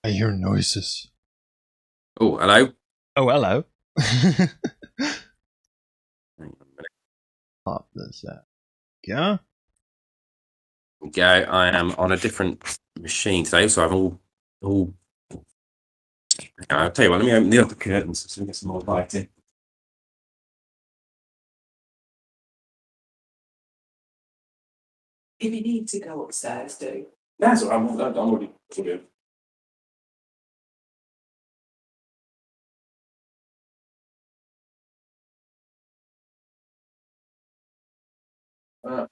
I hear noises. Oh, hello. Oh, hello. Hang on a minute. Pop this out. Yeah. Go. I am on a different machine today, so I'm all. I'll tell you what. Let me open the other curtains so we get some more light in. If you need to go upstairs, do. That's what I'm already good. I'm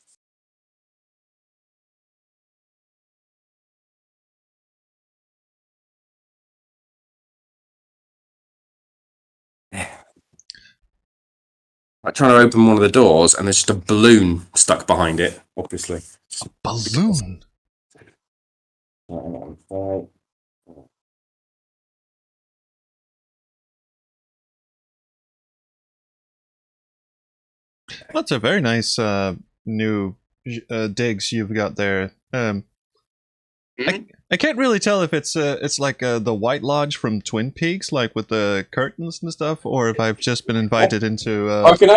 trying to open one of the doors, and there's just a balloon stuck behind it. Obviously, A balloon. That's a very nice new digs you've got there. I can't really tell if it's like the White Lodge from Twin Peaks, like with the curtains and stuff, or if I've just been invited into. I can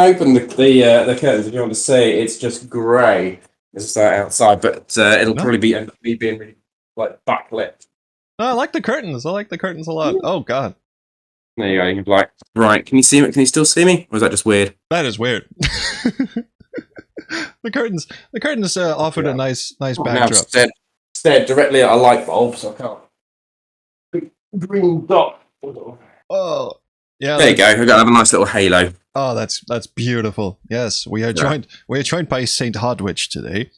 open the curtains if you want to see. It's just grey. It's just outside, but it'll probably be end up being really like backlit. No, I like the curtains. I like the curtains a lot. Oh God, There you go. You can be like, right? Can you see me? Can you still see me? Or is that just weird? that is weird. The curtains offered a nice backdrop. Stared directly at a light bulb, so I can't. Big green dot. Oh, yeah. There you go. We're gonna have a nice little halo. Oh, that's beautiful. Yes, we are joined. We are joined by Saint Hodwich today.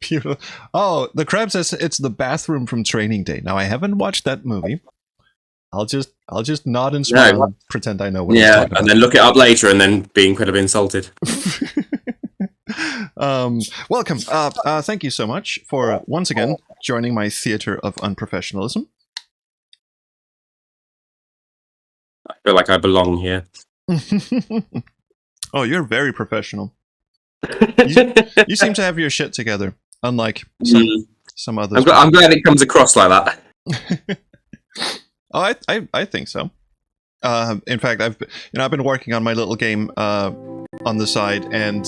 Beautiful. Oh, the crab says it's the bathroom from Training Day. Now I haven't watched that movie. I'll just nod and smile and pretend I know what he's talking about. And then look it up later and then be incredibly insulted. Welcome. Thank you so much for once again joining my theater of unprofessionalism. I feel like I belong here. Oh, you're very professional. You seem to have your shit together, unlike some others. I'm glad it comes across like that. Oh, I think so. In fact, I've been working on my little game on the side, and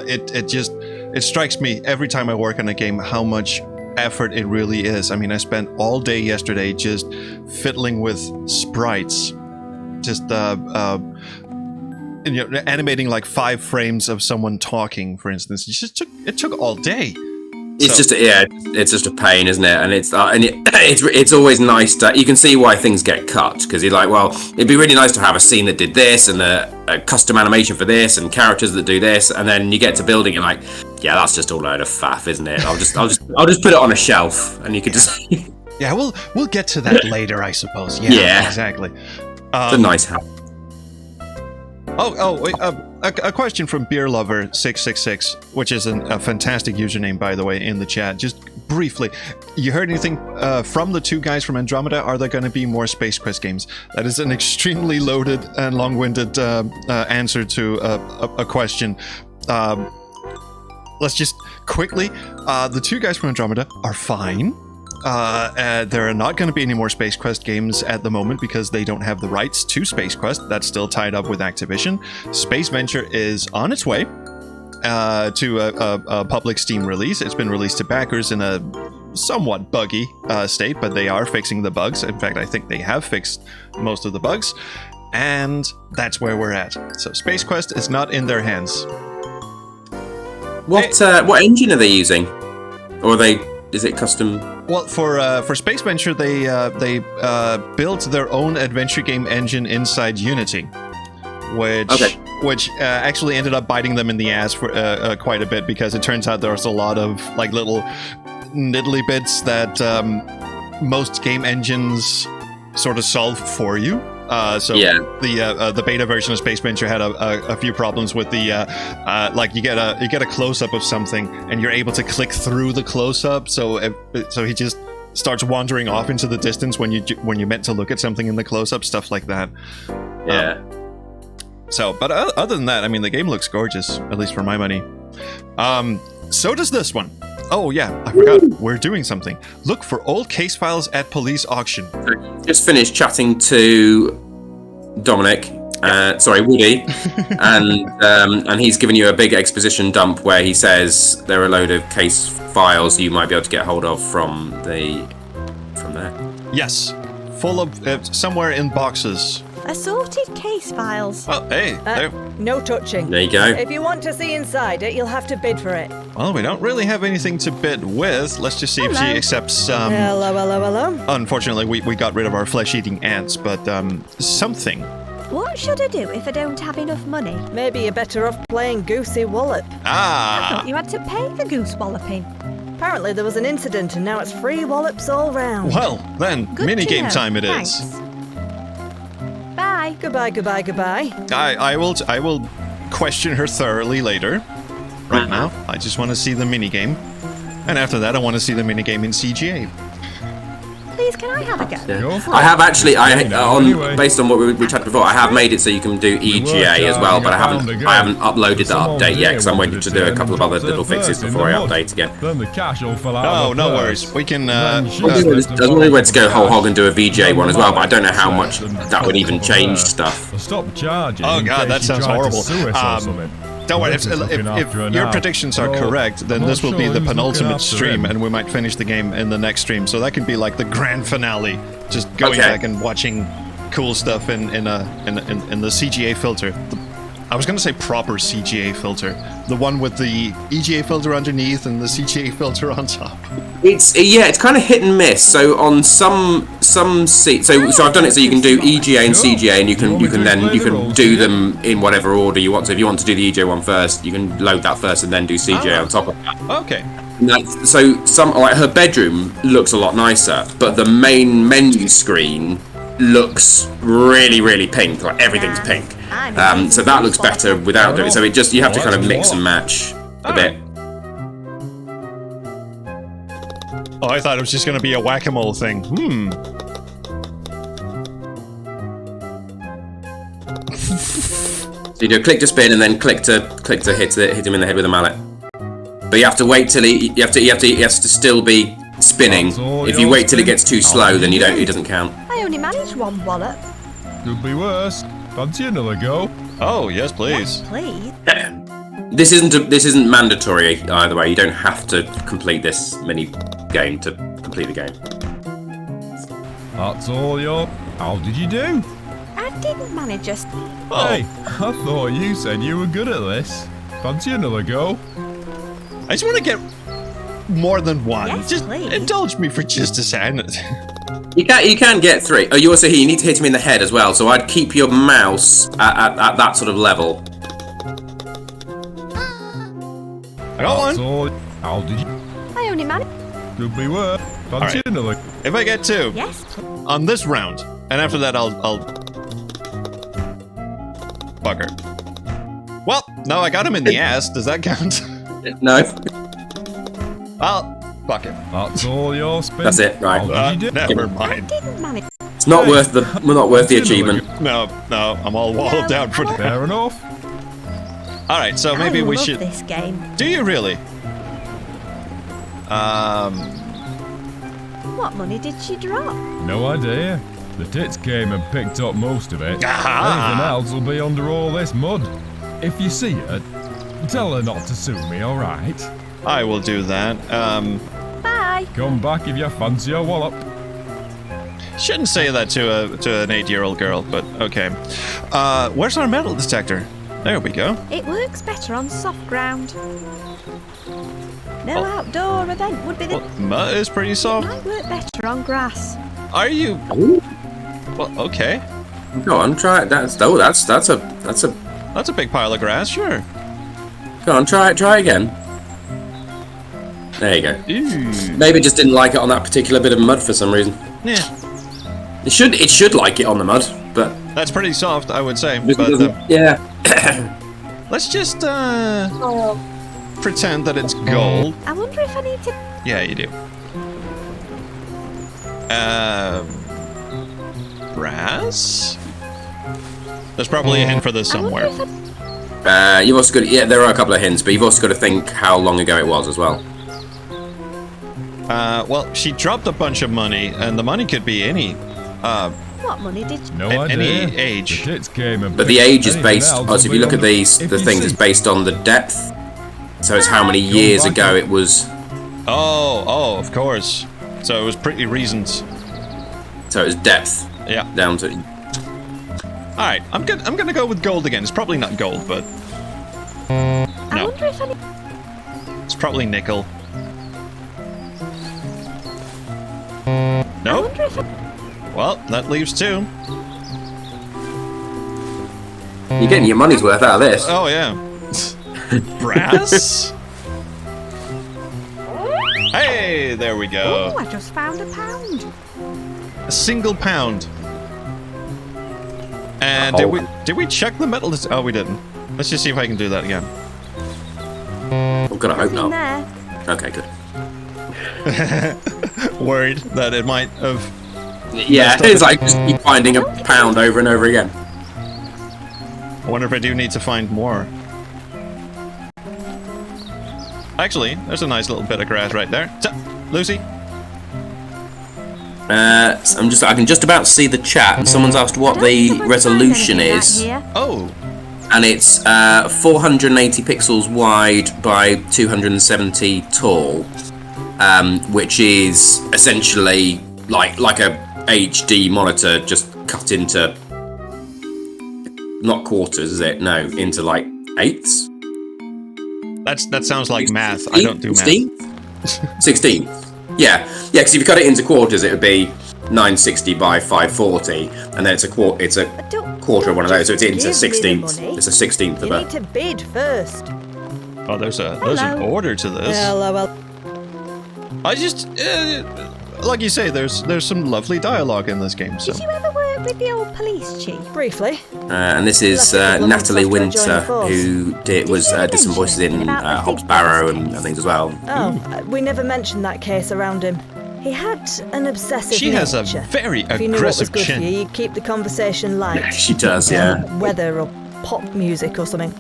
it strikes me every time I work on a game how much effort it really is. I mean, I spent all day yesterday just fiddling with sprites, just animating like 5 frames of someone talking, for instance. It took all day. It's just a pain, isn't it? And it's always nice to, you can see why things get cut, because you're like, well, it'd be really nice to have a scene that did this and a custom animation for this and characters that do this, and then you get to building and like, yeah, that's just all a load of faff, isn't it? I'll just put it on a shelf, and you could just. Yeah, we'll get to that later, I suppose. Yeah, exactly. It's a nice house. Wait, a question from Beer Lover 666, which is a fantastic username, by the way, in the chat. Just briefly, you heard anything from the 2 guys from Andromeda? Are there going to be more Space Quest games? That is an extremely loaded and long-winded answer to a question. Let's just quickly, the 2 guys from Andromeda are fine. There are not going to be any more Space Quest games at the moment because they don't have the rights to Space Quest. That's still tied up with Activision. Space Venture is on its way to a public Steam release. It's been released to backers in a somewhat buggy state, but they are fixing the bugs. In fact, I think they have fixed most of the bugs, and that's where we're at. So Space Quest is not in their hands. What engine are they using? Or is it custom? Well, for Space Venture, they built their own adventure game engine inside Unity, which actually ended up biting them in the ass for quite a bit, because it turns out there's a lot of like little niddly bits that most game engines sort of solve for you. The beta version of Space Venture had a few problems with the like you get a close up of something and you're able to click through the close up, so he just starts wandering off into the distance when you meant to look at something in the close up, stuff like that. Yeah. But other than that, I mean, the game looks gorgeous, at least for my money. So does this one. Oh yeah, I forgot. We're doing something. Look for old case files at police auction. Just finished chatting to Dominic. Sorry, Woody, and he's given you a big exposition dump where he says there are a load of case files you might be able to get hold of from there. Yes, full of somewhere in boxes. Assorted case files. Oh, hey, there. No touching. There you go. If you want to see inside it, you'll have to bid for it. Well, we don't really have anything to bid with. Let's just see if she Hello. accepts. Hello. Unfortunately, we got rid of our flesh-eating ants, but something. What should I do if I don't have enough money? Maybe you're better off playing Goosey Wallop. I thought you had to pay for goose walloping. Apparently there was an incident and now it's free wallops all round. Well, then, Good mini to game know. time it Thanks. is. Bye. Goodbye. I will question her thoroughly later. Right now, I just want to see the mini game, and after that, I want to see the mini game in CGA. Please, can I have a go? Go for I it. have actually, Anyway. based on what we chatted before, I have made it so you can do EGA as well, but I haven't uploaded the update yet because I'm waiting to do a couple of other little fixes before I update again. Then the cash will fall out. Oh, of no the worries. purse. We can. Then I she was slips the wondering to go phone whole hog and do a back. VJ one as well, but I don't know how much Then that would even for change her. stuff. Well, stop charging. Oh in God, case that she sounds tried to horrible. sue us or something. Don't worry. If This is looking after her your now. predictions are Well, correct, then I'm this will not be sure the who's looking penultimate after stream, him. and we might finish the game in the next stream. So that could be like the grand finale, just going Okay. back and watching cool stuff in the CGA filter. I was gonna say proper CGA filter, the one with the EGA filter underneath and the CGA filter on top. It's kind of hit and miss. So on some seats, so I've done it so you can do EGA and CGA, and you can do them in whatever order you want. So if you want to do the EGA one first, you can load that first and then do CGA on top of that. Okay. So her bedroom looks a lot nicer, but the main menu screen looks really pink. Like everything's pink. So that looks better without doing it. So you have to kind of mix and match a bit. Oh, I thought it was just gonna be a whack-a-mole thing. So you do click to spin and then click to hit him in the head with a mallet. But you have to wait till he has to still be spinning. If you wait till it gets too slow, then it doesn't count. I only managed one wallop. Could be worse. Fancy another go? Oh, yes, please. Please. This isn't mandatory either way. You don't have to complete this mini game to complete the game. That's all How did you do? I didn't manage us. Oh, Hey, I thought you said you were good at this. Fancy another go? I just want to get more than one. Yes, just please. indulge me for just a second. You can get 3. Oh, you also you need to hit him in the head as well. So I'd keep your mouse at that sort of level. I got That's one. all. How did you? I only managed. Could be worse. Fancy Alright. another. If I get 2 Yes. on this round, and after that I'll bugger. Well, no, I got him in the ass. Does that count? No, Well, fuck it. That's all your spin. That's it, right. How did you do? Never I mind. didn't manage. it's not worth the achievement. No, I'm all walled down for that. Fair enough. All right, so maybe I we love should. this game. Do you really? What money did she drop? No idea. The tits came and picked up most of it. Aha! Anything else will be under all this mud. If you see her, tell her not to sue me, alright? I will do that. Bye. Come back if you fancy a wallop. Shouldn't say that to an 8-year-old girl, but okay. Where's our metal detector? There we go. It works better on soft ground. No outdoor event would be the. Well, mud is pretty soft. Might work better on grass. Are you? Ooh. Well, okay. Go on, try it. That's a That's a big pile of grass, sure. go on, try again. There you go. Ew. Maybe it just didn't like it on that particular bit of mud for some reason. Yeah, It should like it on the mud, but that's pretty soft, I would say. it But doesn't. Yeah. let's just pretend that it's gold. I wonder if I need to. Yeah, you do. Brass? There's probably a hint for this I wonder somewhere. if You've also got there are a couple of hints, but you've also got to think how long ago it was as well. Well, she dropped a bunch of money, and the money could be any. What money did you... No Any idea. age. The kids came and But the picked age is anything based. else Oh, so if you look at will be these, on the if things, you it's see. based on the depth. So it's how many years back ago up. it was. Oh, of course. So it was pretty recent. So it was depth Yeah. down to. All right, I'm gonna go with gold again. It's probably not gold, but I no, wonder if any... it's probably nickel. I Nope. wonder if... Well, that leaves 2. You're getting your money's worth out of this. Oh yeah. Brass. Hey, there we go. Oh, I just found a pound. A single pound. And did we check the metal? Oh, we didn't. Let's just see if I can do that again. I'm gonna hope In not. there. Okay, good. Worried that it might have. Yeah, it's like just keep finding a pound over and over again. I wonder if I do need to find more. Actually, there's a nice little bit of grass right there. Lucy. I can just about see the chat, and someone's asked what I don't the think I've resolution found anything is, out here. Oh, and it's 480 pixels wide by 270 tall, which is essentially like a HD monitor just cut into not quarters, is it? No, into like eighths. that sounds like math. I don't do math. 16. Yeah, because if you cut it into quarters, it would be 960 by 540, and then it's a quarter of one of those, so it's into Give me the 16th. money. It's a 16th of You a. need to bid first. Oh, there's an order to this. Hello, well, I just like you say, there's some lovely dialogue in this game. So Did you ever work with the old police chief? briefly. And this is Natalie Winter, who did some voices in Hobbs Barrow and things as well. Oh, we never mentioned that case around him. He had an obsessive she nature. has a very If you knew what was aggressive good for you, chin. you'd keep the conversation light. She does, yeah. Weather or pop music or something.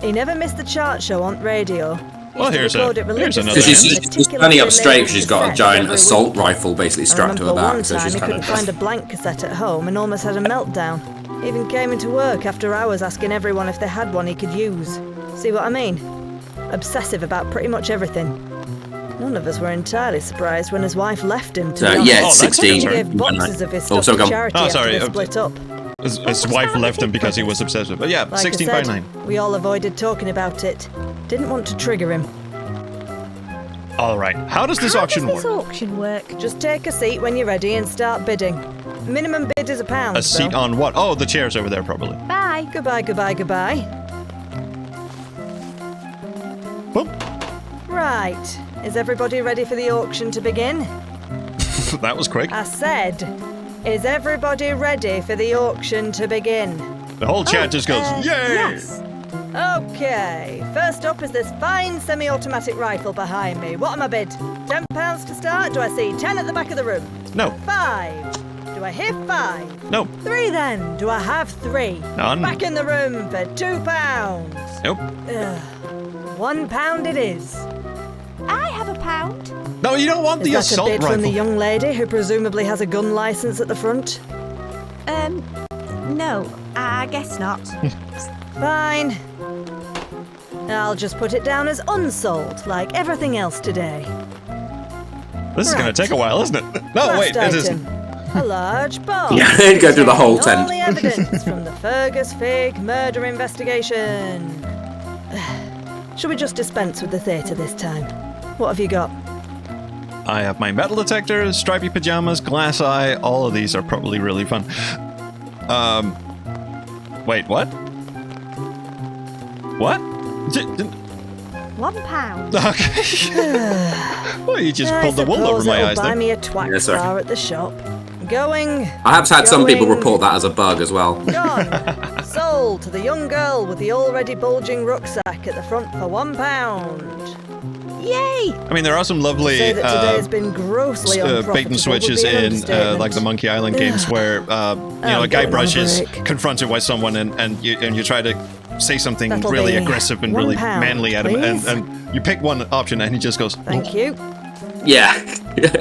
He never missed the chart show on radio. Well, here's record it another. So religiously. she's standing up straight because she's got a giant assault rifle basically I strapped to her remember one back, so time she's he kind couldn't of. find a blank cassette at home and almost had a meltdown. Even came into work after hours asking everyone if they had one he could use. See what I mean? Obsessive about pretty much everything. None of us were entirely surprised when his wife left him. To So be yeah, honest. it's that's 16. He gave boxes of his Oh, stuff so to come. charity Oh, after sorry, they split up. His wife left him because he was obsessed with. But yeah, Like 16 I by said, 9. we all avoided talking about it. Didn't want to trigger him. All right. How does this How auction does this work? auction work? Just take a seat when you're ready and start bidding. Minimum bid is £1. A seat Bill. on what? Oh, the chairs over there, probably. Bye. Goodbye, goodbye, goodbye. Boom. Right. Is everybody ready for the auction to begin? That was quick. I said, is everybody ready for the auction to begin? The whole chat just goes, yay! Yes. Okay, first up is this fine semi-automatic rifle behind me. What am I bid? £10 to start? Do I see 10 at the back of the room? No, 5. Do I hear 5? no, 3 then? Do I have 3? None. Back in the room for £2. nope. £1 it is. I have a pound. No, you don't want Is the that a assault bid from the rifle. young lady who presumably has a gun license at the front? No, I guess not. Fine. I'll just put it down as unsold, like everything else today. This is going Right. to take a while, isn't it? No, Last wait, it item. isn't. A large box. Yeah, go through the whole containing all tent. the evidence from the Fergus Fig murder investigation. Shall we just dispense with the theatre this time? What have you got? I have my metal detector, stripy pajamas, glass eye. All of these are probably really fun. Wait, what? What? £1. Okay. Well, you just I pulled the wool over suppose my it'll eyes buy there. me a twack Yes, sir. bar at the shop. Going. I have had some people Going. report that as a bug as well. Gone. Sold to the young girl with the already bulging rucksack at the front for £1. Yay! I mean, there are some lovely Say that today has been grossly unprofitable bait and switches would be an in understatement. like the Monkey Island games where you know, I'm a guy going on a brushes break. confronted by someone and you try to say something That'll really be aggressive and £1, really manly at him, please. and you pick one option, and he just goes, Thank you. Yeah,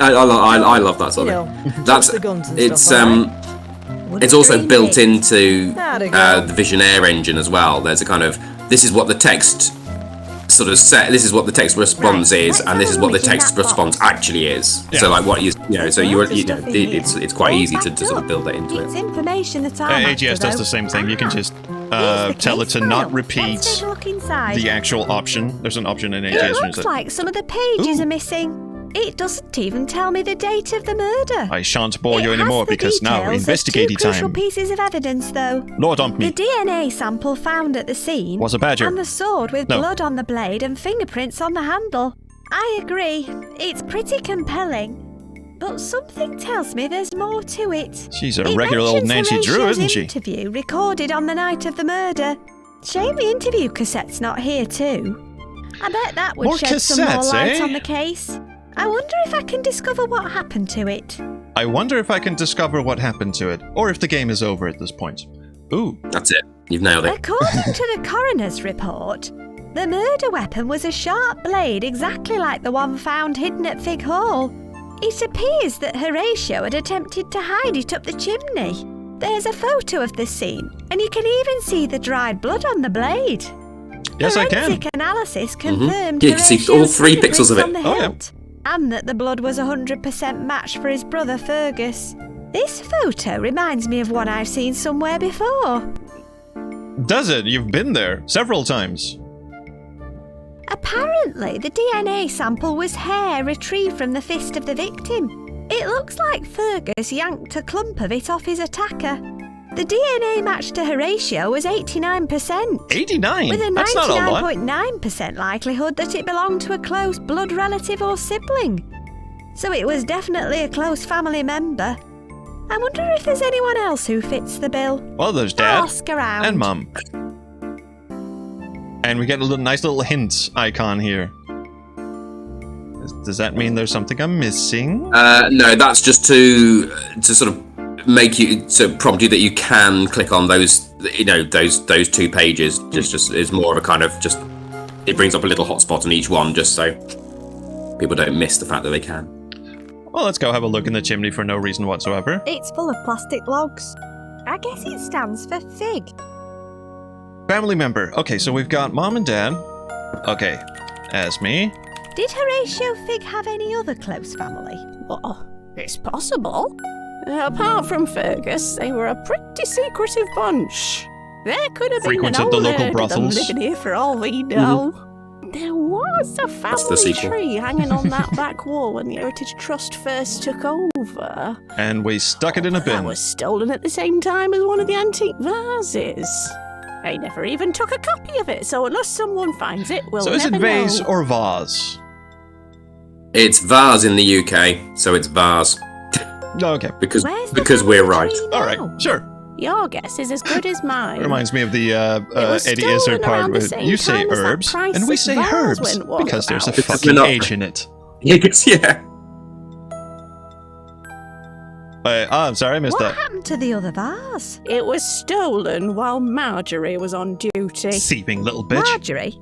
I love that sort You of know, thing. That's the guns and it's stuff, alright? it's also built into That'd go. the Visionaire engine as well. There's a kind of this is what the text sort of set. This is what the text response Right, is, let's and this have is a what the look in text that response box. actually is. Yeah. So like what so you Lots of you know stuff in here. it's quite All easy to backed sort of up. build that into It's it. information that I'm AGS after, does though. the same thing. You can just Here's the tell it case to not file. repeat Let's take a look inside. the actual option. There's an option in It AGS. looks like some of the pages are missing. It doesn't even tell me the date of the murder. I shan't bore you It has anymore the because now details of investigating two crucial time. pieces of evidence, though. Lord on The me. DNA sample found at the scene Was a badger. and the sword with No. blood on the blade and fingerprints on the handle. I agree. It's pretty compelling. But something tells me there's more to it. She's a It regular old mentions Nancy Drew, Horatio's isn't she? interview recorded on the night of the murder. Shame the interview cassette's not here too. I bet that would More shed some more cassettes, light eh? on the case. I wonder if I can discover what happened to it. I wonder if I can discover what happened to it, or if the game is over at this point. Ooh, That's it. You've nailed it. According to the coroner's report, the murder weapon was a sharp blade exactly like the one found hidden at Fig Hall. It appears that Horatio had attempted to hide it up the chimney. There's a photo of the scene, and you can even see the dried blood on the blade. yes, I can. Forensic analysis confirmed Yeah, you can see all Horatio's 3 pixels of fingerprints it. on the Oh, yeah. hilt, and that the blood was 100% matched for his brother Fergus. This photo reminds me of one I've seen somewhere before. Does it? You've been there several times. Apparently, the DNA sample was hair retrieved from the fist of the victim. It looks like Fergus yanked a clump of it off his attacker. The DNA match to Horatio was 89%. 89? With a That's not a lot. 99.9% likelihood that it belonged to a close blood relative or sibling. So it was definitely a close family member. I wonder if there's anyone else who fits the bill. Well, there's I'll Dad ask around. and Mum. And we get a nice little hint icon here. Does that mean there's something I'm missing? No, that's just to sort of make you to prompt you that you can click on those those 2 pages. Just is more of a kind of just it brings up a little hotspot on each one just so people don't miss the fact that they can. Well, let's go have a look in the chimney for no reason whatsoever. It's full of plastic logs. I guess it stands for Fig. Family member. Okay, so we've got Mom and Dad. Okay, as me. Did Horatio Fig have any other close family? Well, it's possible. Apart from Fergus, they were a pretty secretive bunch. There could have been Frequented an the old local herd of them brothels. living here for all we know. There was a the family sequel. tree hanging on that back wall when the Heritage Trust first took over. And we stuck it in a That bin. was stolen at the same time as one of the antique vases. They never even took a copy of it, so unless someone finds it, we'll So is it never vase know. or vase? It's vase in the UK, so it's vase Okay. because Where's the we're family right. tree All now? right, sure. Your guess is as good as mine. Reminds me of the was Eddie stolen Izzard part around the where same you say time as that herbs and we priceless say vase herbs went walking because there's a about. Because fucking we're not- H in it. Yeah. I'm sorry, I missed What that. happened to the other vase? It was stolen while Marjorie was on duty. Thieving little bitch. Marjorie?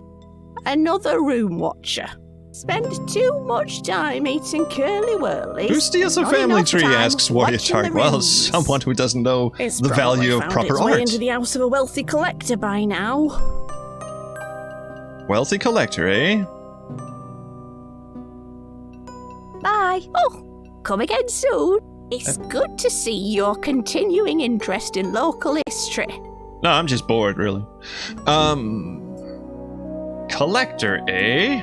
Another room watcher. Spent too much time eating curly whirlies. Who steals a not family enough tree? time Asks Warrior watching Tart. the Well, rings. someone who doesn't know It's the probably value of found proper its way art. into the house of a wealthy collector by now. Wealthy collector, eh? Bye. Oh, come again soon. It's good to see your continuing interest in local history. No, I'm just bored, really. Collector, eh?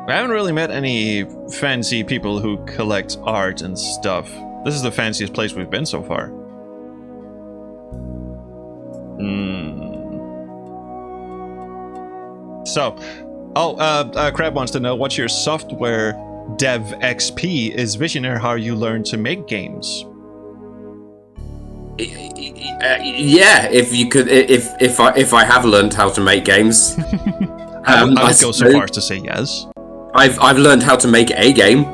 I haven't really met any fancy people who collect art and stuff. This is the fanciest place we've been so far. So, Crab wants to know, what's your software dev XP? Is Visionaire how you learn to make games? Yeah, if I have learned how to make games, I would go so suppose far as to say yes. I've learned how to make a game.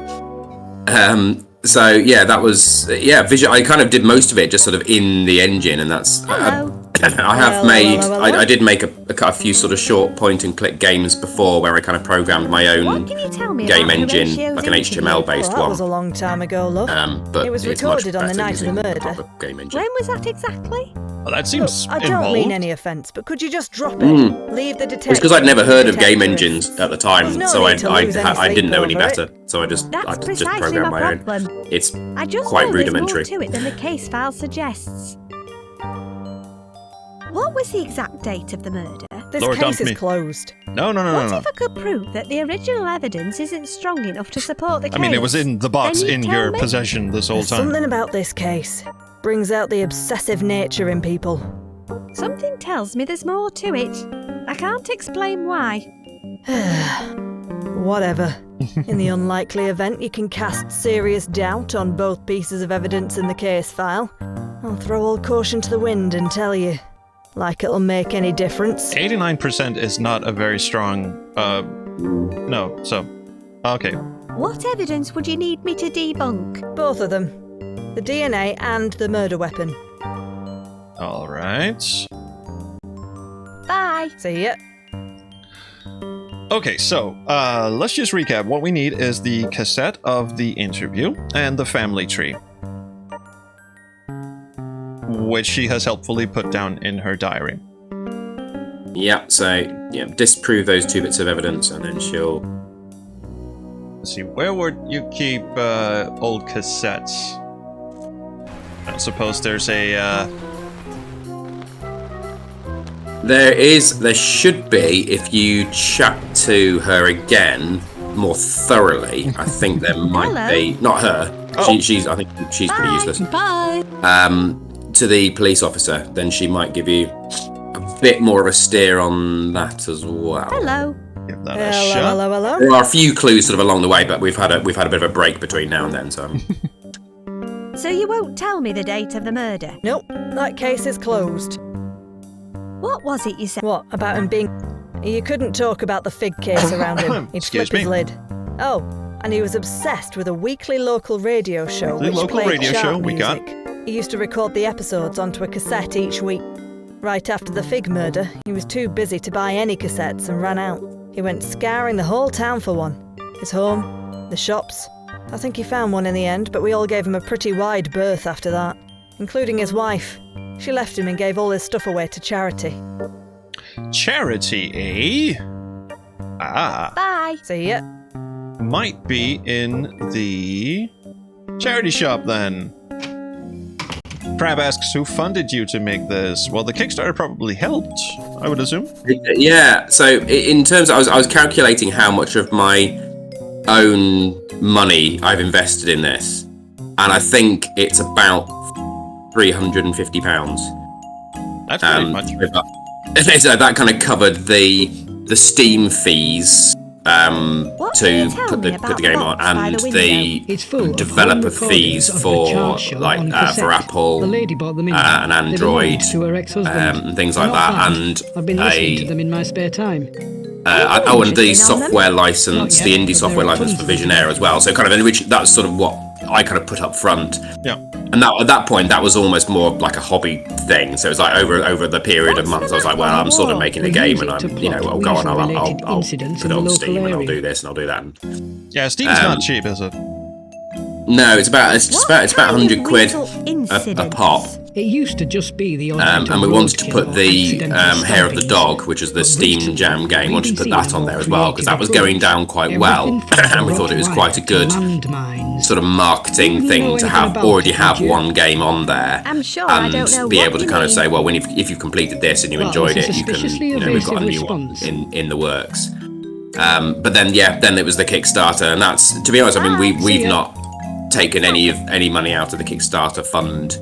So yeah, that was Vision. I kind of did most of it just sort of in the engine, and that's Hello. I have Hello, made. hello, I hello. did make a few sort of short point-and-click games before, where I kind of programmed my What own can you tell me game about engine, Horatio's like an interview? HTML-based Well, that one. was a long time ago, love. But It was it's recorded much on the better night of the using murder. proper game engine. When was that exactly? Well, that Look, seems I don't involved. mean any offence, but could you just drop it? Leave the detective. It's because I'd never heard of game detectorists. engines at the time, There's no so need to lose any I didn't know any sleep over better. So I just That's just precisely programmed my my own. problem. It's I just quite know rudimentary. there's more to it than the case file suggests. What was the exact date of the murder? This Laura, case dump is me. closed. No. What if I could prove that the original evidence isn't strong enough to support the case? I mean, it was in the box Then you in tell your me. possession this whole There's time. something about this case. Brings out the obsessive nature in people. Something tells me there's more to it. I can't explain why. Whatever. In the unlikely event you can cast serious doubt on both pieces of evidence in the case file, I'll throw all caution to the wind and tell you. Like it'll make any difference. 89% is not a very strong. No. So, okay. What evidence would you need me to debunk? Both of them. The DNA and the murder weapon. All right. Bye. See ya. Okay, so let's just recap. What we need is the cassette of the interview and the family tree, which she has helpfully put down in her diary. Yeah. So disprove those two bits of evidence, and then she'll. Let's see, where would you keep old cassettes? I suppose there's a. There should be, if you chat to her again more thoroughly. I think there might Hello. be, not her. Oh. I think she's pretty Bye. useless. Bye. To the police officer, then she might give you a bit more of a steer on that as well. Hello. Give that a Hello, shot. hello, hello. There are a few clues sort of along the way, but we've had a bit of a break between now and then. So So you won't tell me the date of the murder? Nope, that case is closed. What was it you said? What, about him being... You couldn't talk about the fig case around him. He'd Excuse flip his me. lid. Oh, and he was obsessed with a weekly local radio show Weekly which local played radio chart show, we got. music. He used to record the episodes onto a cassette each week. Right after the Fig murder, he was too busy to buy any cassettes and ran out. He went scouring the whole town for one. His home, the shops. I think he found one in the end, but we all gave him a pretty wide berth after that, including his wife. She left him and gave all his stuff away to charity. Charity, eh? Ah, Bye. See ya. might be in the charity shop then. Crab asks, who funded you to make this? Well, the Kickstarter probably helped, I would assume. yeah. So in terms, I was calculating how much of my own money I've invested in this, and I think it's about £350. That's pretty much. So that kind of covered the Steam fees What can you to tell put me the about game the on, box by and the window? the It's full of developer home fees recordings of the for chart show like on for cassette. Apple The lady bought them in. and They Android belonged to her ex-husband. and things They're like not that, bad. and I've been listening to a them in my spare time. and the interesting on them. software license, Not the yet, indie but software there are license tons for of them. Visionaire as well. So kind of that's sort of what I kind of put up front. Yeah. And that at that point, that was almost more like a hobby thing. So it was like over the period of months, I was like, well, I'm sort of making a We game, use and it I'm, to you know, plot I'll go on, weasel-related I'll incidents put in it the on local Steam, and I'll area. do this, and I'll do that. Yeah, Steam's not cheap, is it? No, it's about What kind of 100 quid weasel a incidents? pop. It used to just be the odd bit And of we wanted to roadkill put or the accidental Hair of the stampings. Dog, which is the But Steam recently, Jam game, wanted to put we've that been on seeing there as more well, because that was creative going down quite approach. well, Everything from and we thought it was road quite a wire good to landmines. sort of marketing You know thing to anything have about already it, have don't you? one game on there, I'm sure I and don't know be what able to you kind of mean. say, well, if you've completed this and you Well, enjoyed it's a it, you can, suspiciously you know, we've got a new evasive one response. in the works. But then it was the Kickstarter, and that's, to be honest, I mean, we've ya. not taken any money out of the Kickstarter fund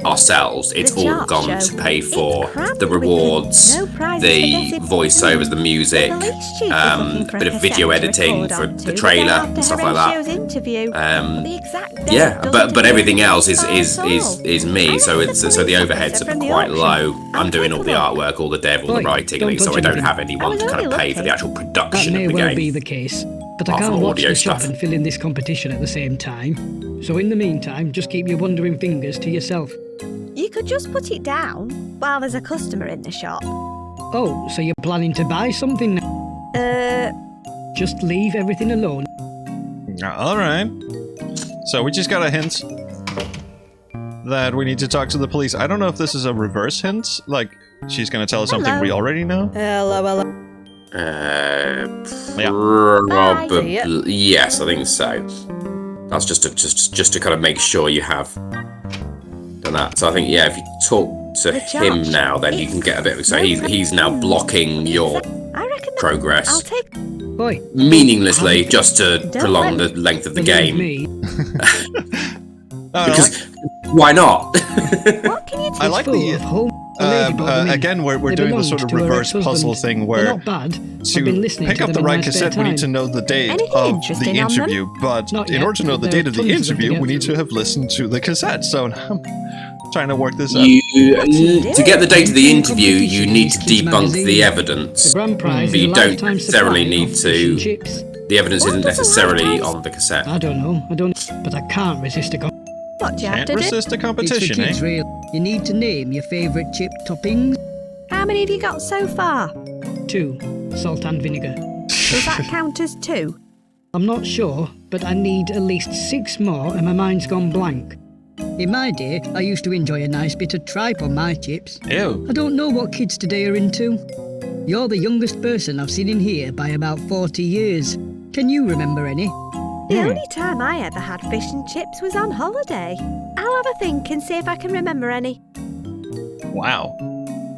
ourselves. It's The all chart gone show. to pay for It's crammed the with rewards, no prizes the for getting- voiceovers, the music, The police chief was looking for a bit of cassette video to editing record for onto, the but trailer then and after stuff like that. Horatio's interview, the exact date Yeah, doesn't but appear everything in else the is file at all. me. I So asked it's the so the police overheads officer are from the quite auction. low. I'm And doing take all a the look. artwork, all the dev, all the Oi, writing, don't and so touch I don't anything. have anyone I to was kind of only pay for the looking. actual That production may of the well game. be the case, but I Apart from can't watch audio the shop stuff. and fill in this competition at the same time. So in the meantime, just keep your wandering fingers to yourself. You You could just put it down while there's a customer in the shop. Oh, so you're planning to buy something now? Just leave everything alone. All right. So we just got a hint that we need to talk to the police. I don't know if this is a reverse hint. Like, she's going to tell us something we already know. Hello. Probably. Yes, I think so. That's just to kind of make sure you have done that. So I think, yeah, if you talk to him now, then you can get a bit of... So he's now blocking your progress. Boy, meaninglessly, just to prolong the length of the game. me. Because why not? What can you do? I like the... again, we're doing the sort of reverse puzzle thing where not bad. to pick up the right cassette, we need to know the date of the interview. But in order to know the date of the interview, we need to have listened to the cassette. So I'm trying to work this out. To get the date of the interview, you need to debunk the evidence. But you don't necessarily need to... The evidence isn't necessarily on the cassette. I don't know. But I can't resist a What do you have Can't to do? resist a It's for competition, kids, eh? real. You need to name your favourite chip toppings. How many have you got so far? 2. Salt and vinegar. Does that count as 2? I'm not sure, but I need at least 6 more and my mind's gone blank. In my day, I used to enjoy a nice bit of tripe on my chips. Ew. I don't know what kids today are into. You're the youngest person I've seen in here by about 40 years. Can you remember any? The only time I ever had fish and chips was on holiday. I'll have a think and see if I can remember any. Wow.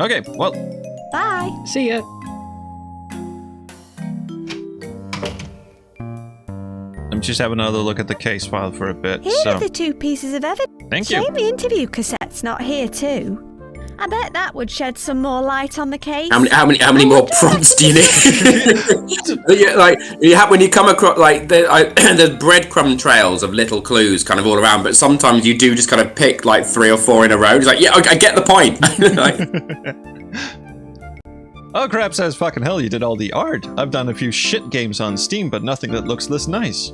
Okay, well, Bye. See ya. I'm just having another look at the case file for a bit. Here So, are the 2 pieces of evidence. thank you. Shame the interview cassette's not here too. I bet that would shed some more light on the case. How many more prompts do you need? When you come across the breadcrumb trails of little clues kind of all around, but sometimes you do just kind of pick like 3 or 4 in a row. It's like, yeah, I get the point. Oh, Crap says, fucking hell, you did all the art. I've done a few shit games on Steam, but nothing that looks this nice.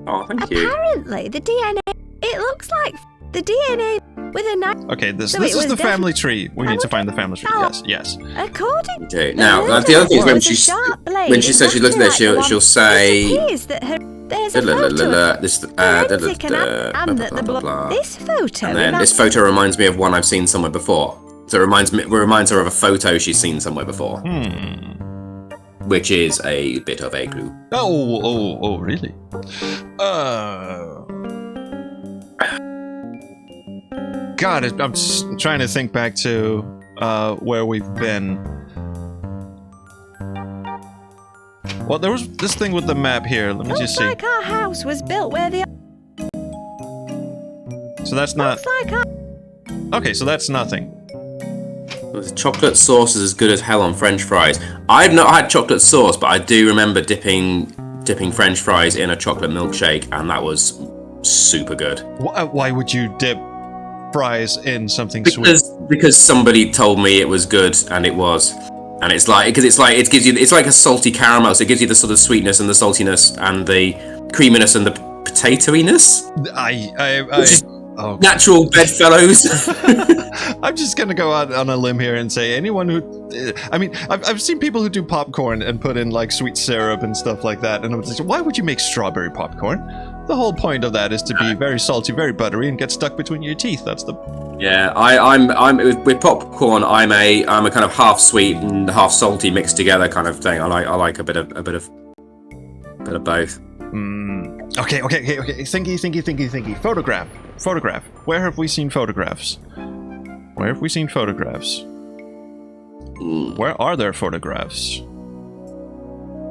Oh, thank you. Apparently, the DNA. It looks like the DNA with a knife. Okay, this So it is was the family tree. We need to find the family tree. Oh. Yes. According Okay. to Now, the other thing is when she says she looks at this, she'll say. There's a photo of This forensic and that the blood. This photo. And then this photo reminds me of one I've seen somewhere before. So it reminds her of a photo she's seen somewhere before. Which is a bit of a clue. Oh, really? God, I'm just trying to think back to where we've been. Well, there was this thing with the map here. Let me Looks just see. like our house was built where the. So that's not. Looks like our. Okay, so that's nothing. The chocolate sauce is as good as hell on French fries. I've not had chocolate sauce, but I do remember dipping French fries in a chocolate milkshake, and that was super good. Why would you dip fries in something sweet? Because somebody told me it was good, and it was. And it's like it gives you, it's like a salty caramel, so it gives you the sort of sweetness and the saltiness and the creaminess and the potatoiness. Natural bedfellows. I'm just gonna go out on a limb here and say anyone who, I mean, I've seen people who do popcorn and put in like sweet syrup and stuff like that, and I'm just like, why would you make strawberry popcorn? The whole point of that is to be very salty, very buttery, and get stuck between your teeth. That's the. Yeah, I'm with popcorn. I'm a kind of half sweet and half salty mixed together kind of thing. I like a bit of both. Okay. Thinky. Photograph. Where have we seen photographs? Where are there photographs?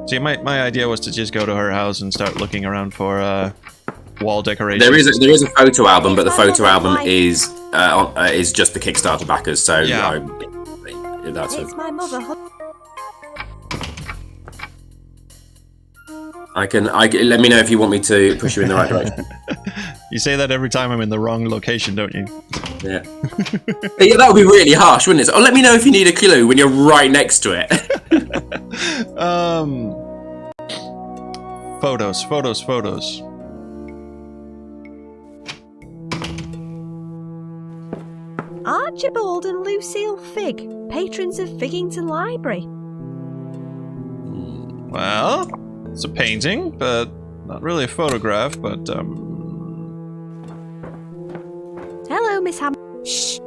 See, my idea was to just go to her house and start looking around for wall decorations. There is a photo album, but the photo album is just the Kickstarter backers. So yeah. That's it. It's my mother. I can let me know if you want me to push you in the right direction. You say that every time I'm in the wrong location, don't you? Yeah. Yeah, that would be really harsh, wouldn't it? Oh, let me know if you need a clue when you're right next to it. Photos. Archibald and Lucille Figg, patrons of Figgington Library. Well, it's a painting, but not really a photograph, but, Hello, Miss Ham. Shh.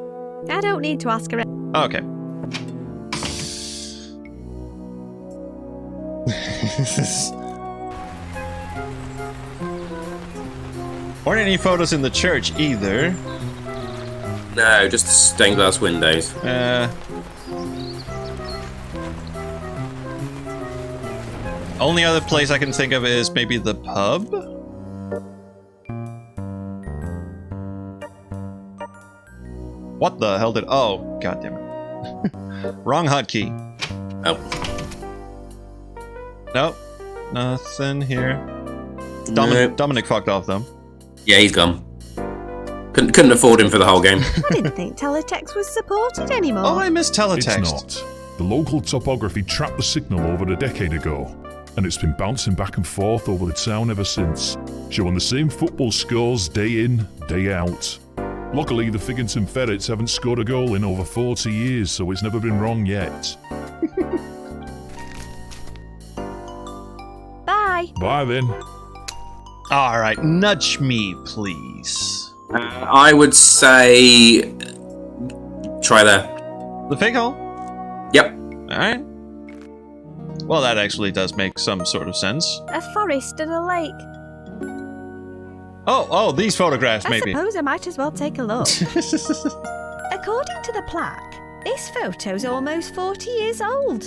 I don't need to ask her. Okay. Weren't any photos in the church either. No, just stained glass windows. Only other place I can think of is maybe the pub? What the hell did... Oh, goddammit. Wrong hotkey. Oh. Nope. Nothing here. Nope. Dominic fucked off, though. Yeah, he's gone. Couldn't afford him for the whole game. I didn't think teletext was supported anymore. Oh, I miss teletext. It's not. The local topography trapped the signal over a decade ago, and it's been bouncing back and forth over the town ever since, showing the same football scores day in, day out. Luckily, the Figgington Ferrets haven't scored a goal in over 40 years, so it's never been wrong yet. Bye. Bye then. Alright, nudge me, please. I would say... Try there. The fake hole? Yep. Alright. Well, that actually does make some sort of sense. A forest and a lake. Oh, these photographs, maybe. I suppose I might as well take a look. According to the plaque, this photo's almost 40 years old.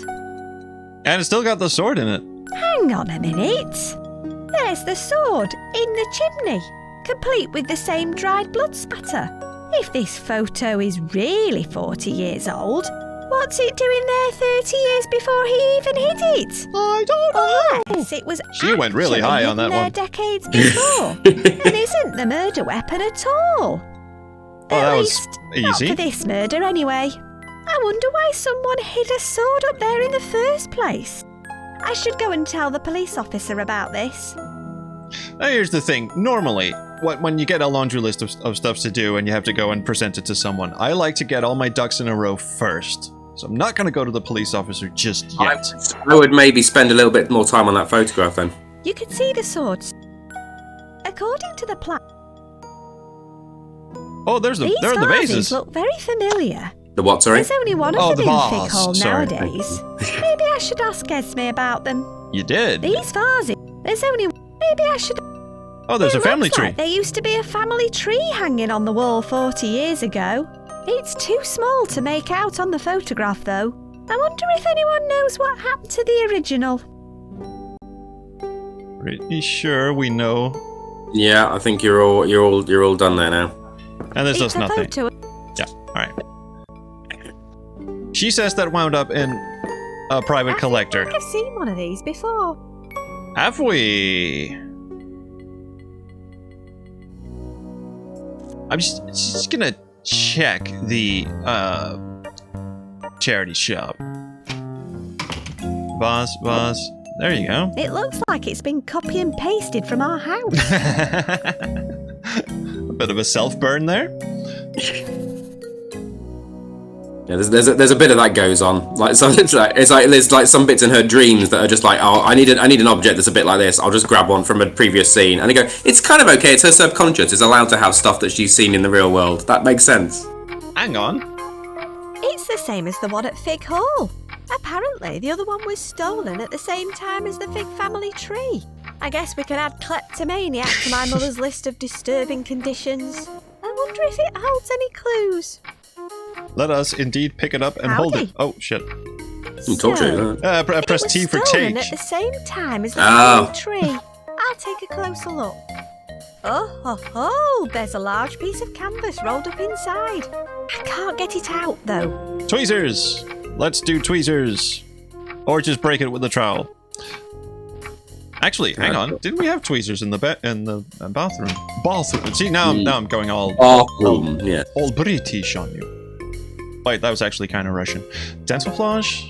And it's still got the sword in it. Hang on a minute. There's the sword in the chimney, complete with the same dried blood spatter. If this photo is really 40 years old, what's it doing there 30 years before he even hid it? I don't know. Unless it was She went really actually high on hidden that there one. decades before, and isn't the murder weapon at all. Well, that At was least, not easy. for this murder anyway. I wonder why someone hid a sword up there in the first place. I should go and tell the police officer about this. Now, here's the thing. Normally, when you get a laundry list of stuff to do and you have to go and present it to someone, I like to get all my ducks in a row first. So I'm not going to go to the police officer just yet. I would maybe spend a little bit more time on that photograph then. You can see the swords. According to the plan, Oh, there are these the vases. look very familiar. The what, sorry? There's only one Oh, of the them in vase. Fig Hall Sorry. nowadays. Maybe I should ask Esme about them. You did. These vases. There's only. Maybe I should. Oh, there's a It family looks tree. like there used to be a family tree hanging on the wall 40 years ago. It's too small to make out on the photograph, though. I wonder if anyone knows what happened to the original. Pretty sure we know. Yeah, I think you're all done there now. And there's It's just a nothing. photo. Yeah, alright. She says that wound up in a private collector. I think I've seen one of these before. Have we? I'm just gonna check the charity shop. Vase. There you go. It looks like it's been copy and pasted from our house. A bit of a self-burn there. Yeah, there's a bit of that goes on. Like so, it's like there's like some bits in her dreams that are just like, oh, I need an object that's a bit like this. I'll just grab one from a previous scene, and they go, it's kind of okay. It's her subconscious. It's allowed to have stuff that she's seen in the real world. That makes sense. Hang on. It's the same as the one at Fig Hall. Apparently, the other one was stolen at the same time as the Fig family tree. I guess we can add kleptomaniac to my mother's list of disturbing conditions. I wonder if it holds any clues. Let us indeed pick it up and hold it. Howdy. Oh, shit. Talk to you. Press it was T for stolen take. at the same time as the Oh. family tree. I'll take a closer look. Oh, there's a large piece of canvas rolled up inside. I can't get it out, though. Tweezers! Let's do tweezers. Or just break it with a trowel. Actually, hang on. Didn't we have tweezers in the bathroom? Bathroom. See, now I'm going all Yeah. all British on you. Wait, that was actually kind of Russian. Dental floss,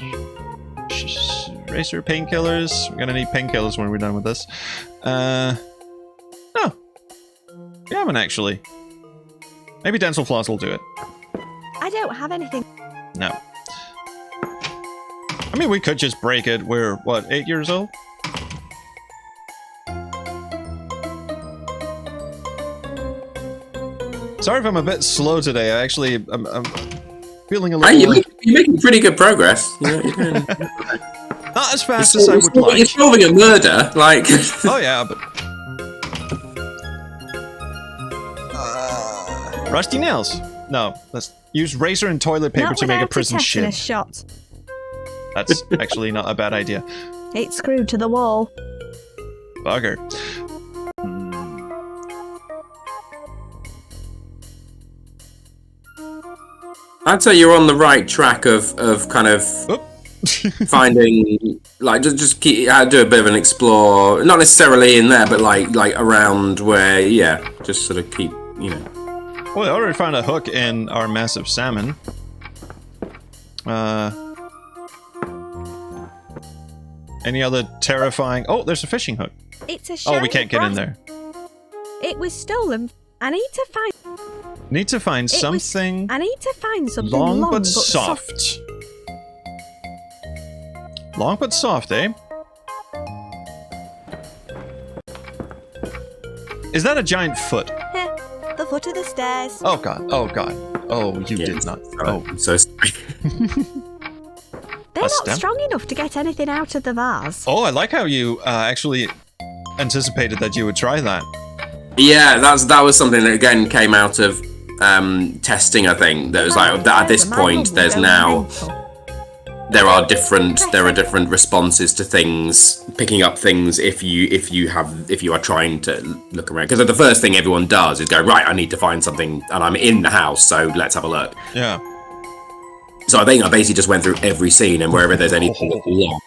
eraser, painkillers. We're gonna need painkillers when we're done with this. No, we haven't actually. Maybe dental floss will do it. don't have anything. No. I mean, we could just break it. We're, what, 8 years old? Sorry if I'm a bit slow today. I'm feeling a little... Hey, you're making pretty good progress. You're doing... Not as fast as I would like. You're solving a murder, like... Oh yeah, but... rusty nails. No, let's use razor and toilet paper Not to make a without prison tetanus shit. shot. That's actually not a bad idea. It's screwed to the wall. Bugger. I'd say you're on the right track of kind of finding, like, just keep do a bit of an explore, not necessarily in there, but like around where, yeah, just sort of keep, you know. Well, I already found a hook in our massive salmon. Any other terrifying... Oh, there's a fishing hook. It's a shiny Oh, we can't get in brass- there. It was stolen. I need to find something I need to find something long but soft. soft. Long but soft, eh? Is that a giant foot? The foot of the stairs. Oh god, oh god. Oh, you Yeah, did not. Oh, I'm so sorry. They're a not stem? strong enough to get anything out of the vase. Oh, I like how you actually anticipated that you would try that. Yeah, that was something that again came out of testing. I think that was like that at this point. There are different responses to things, picking up things if you are trying to look around. Because the first thing everyone does is go, right, I need to find something, and I'm in the house, so let's have a look. Yeah. So I think I basically just went through every scene, and wherever there's anything that's long.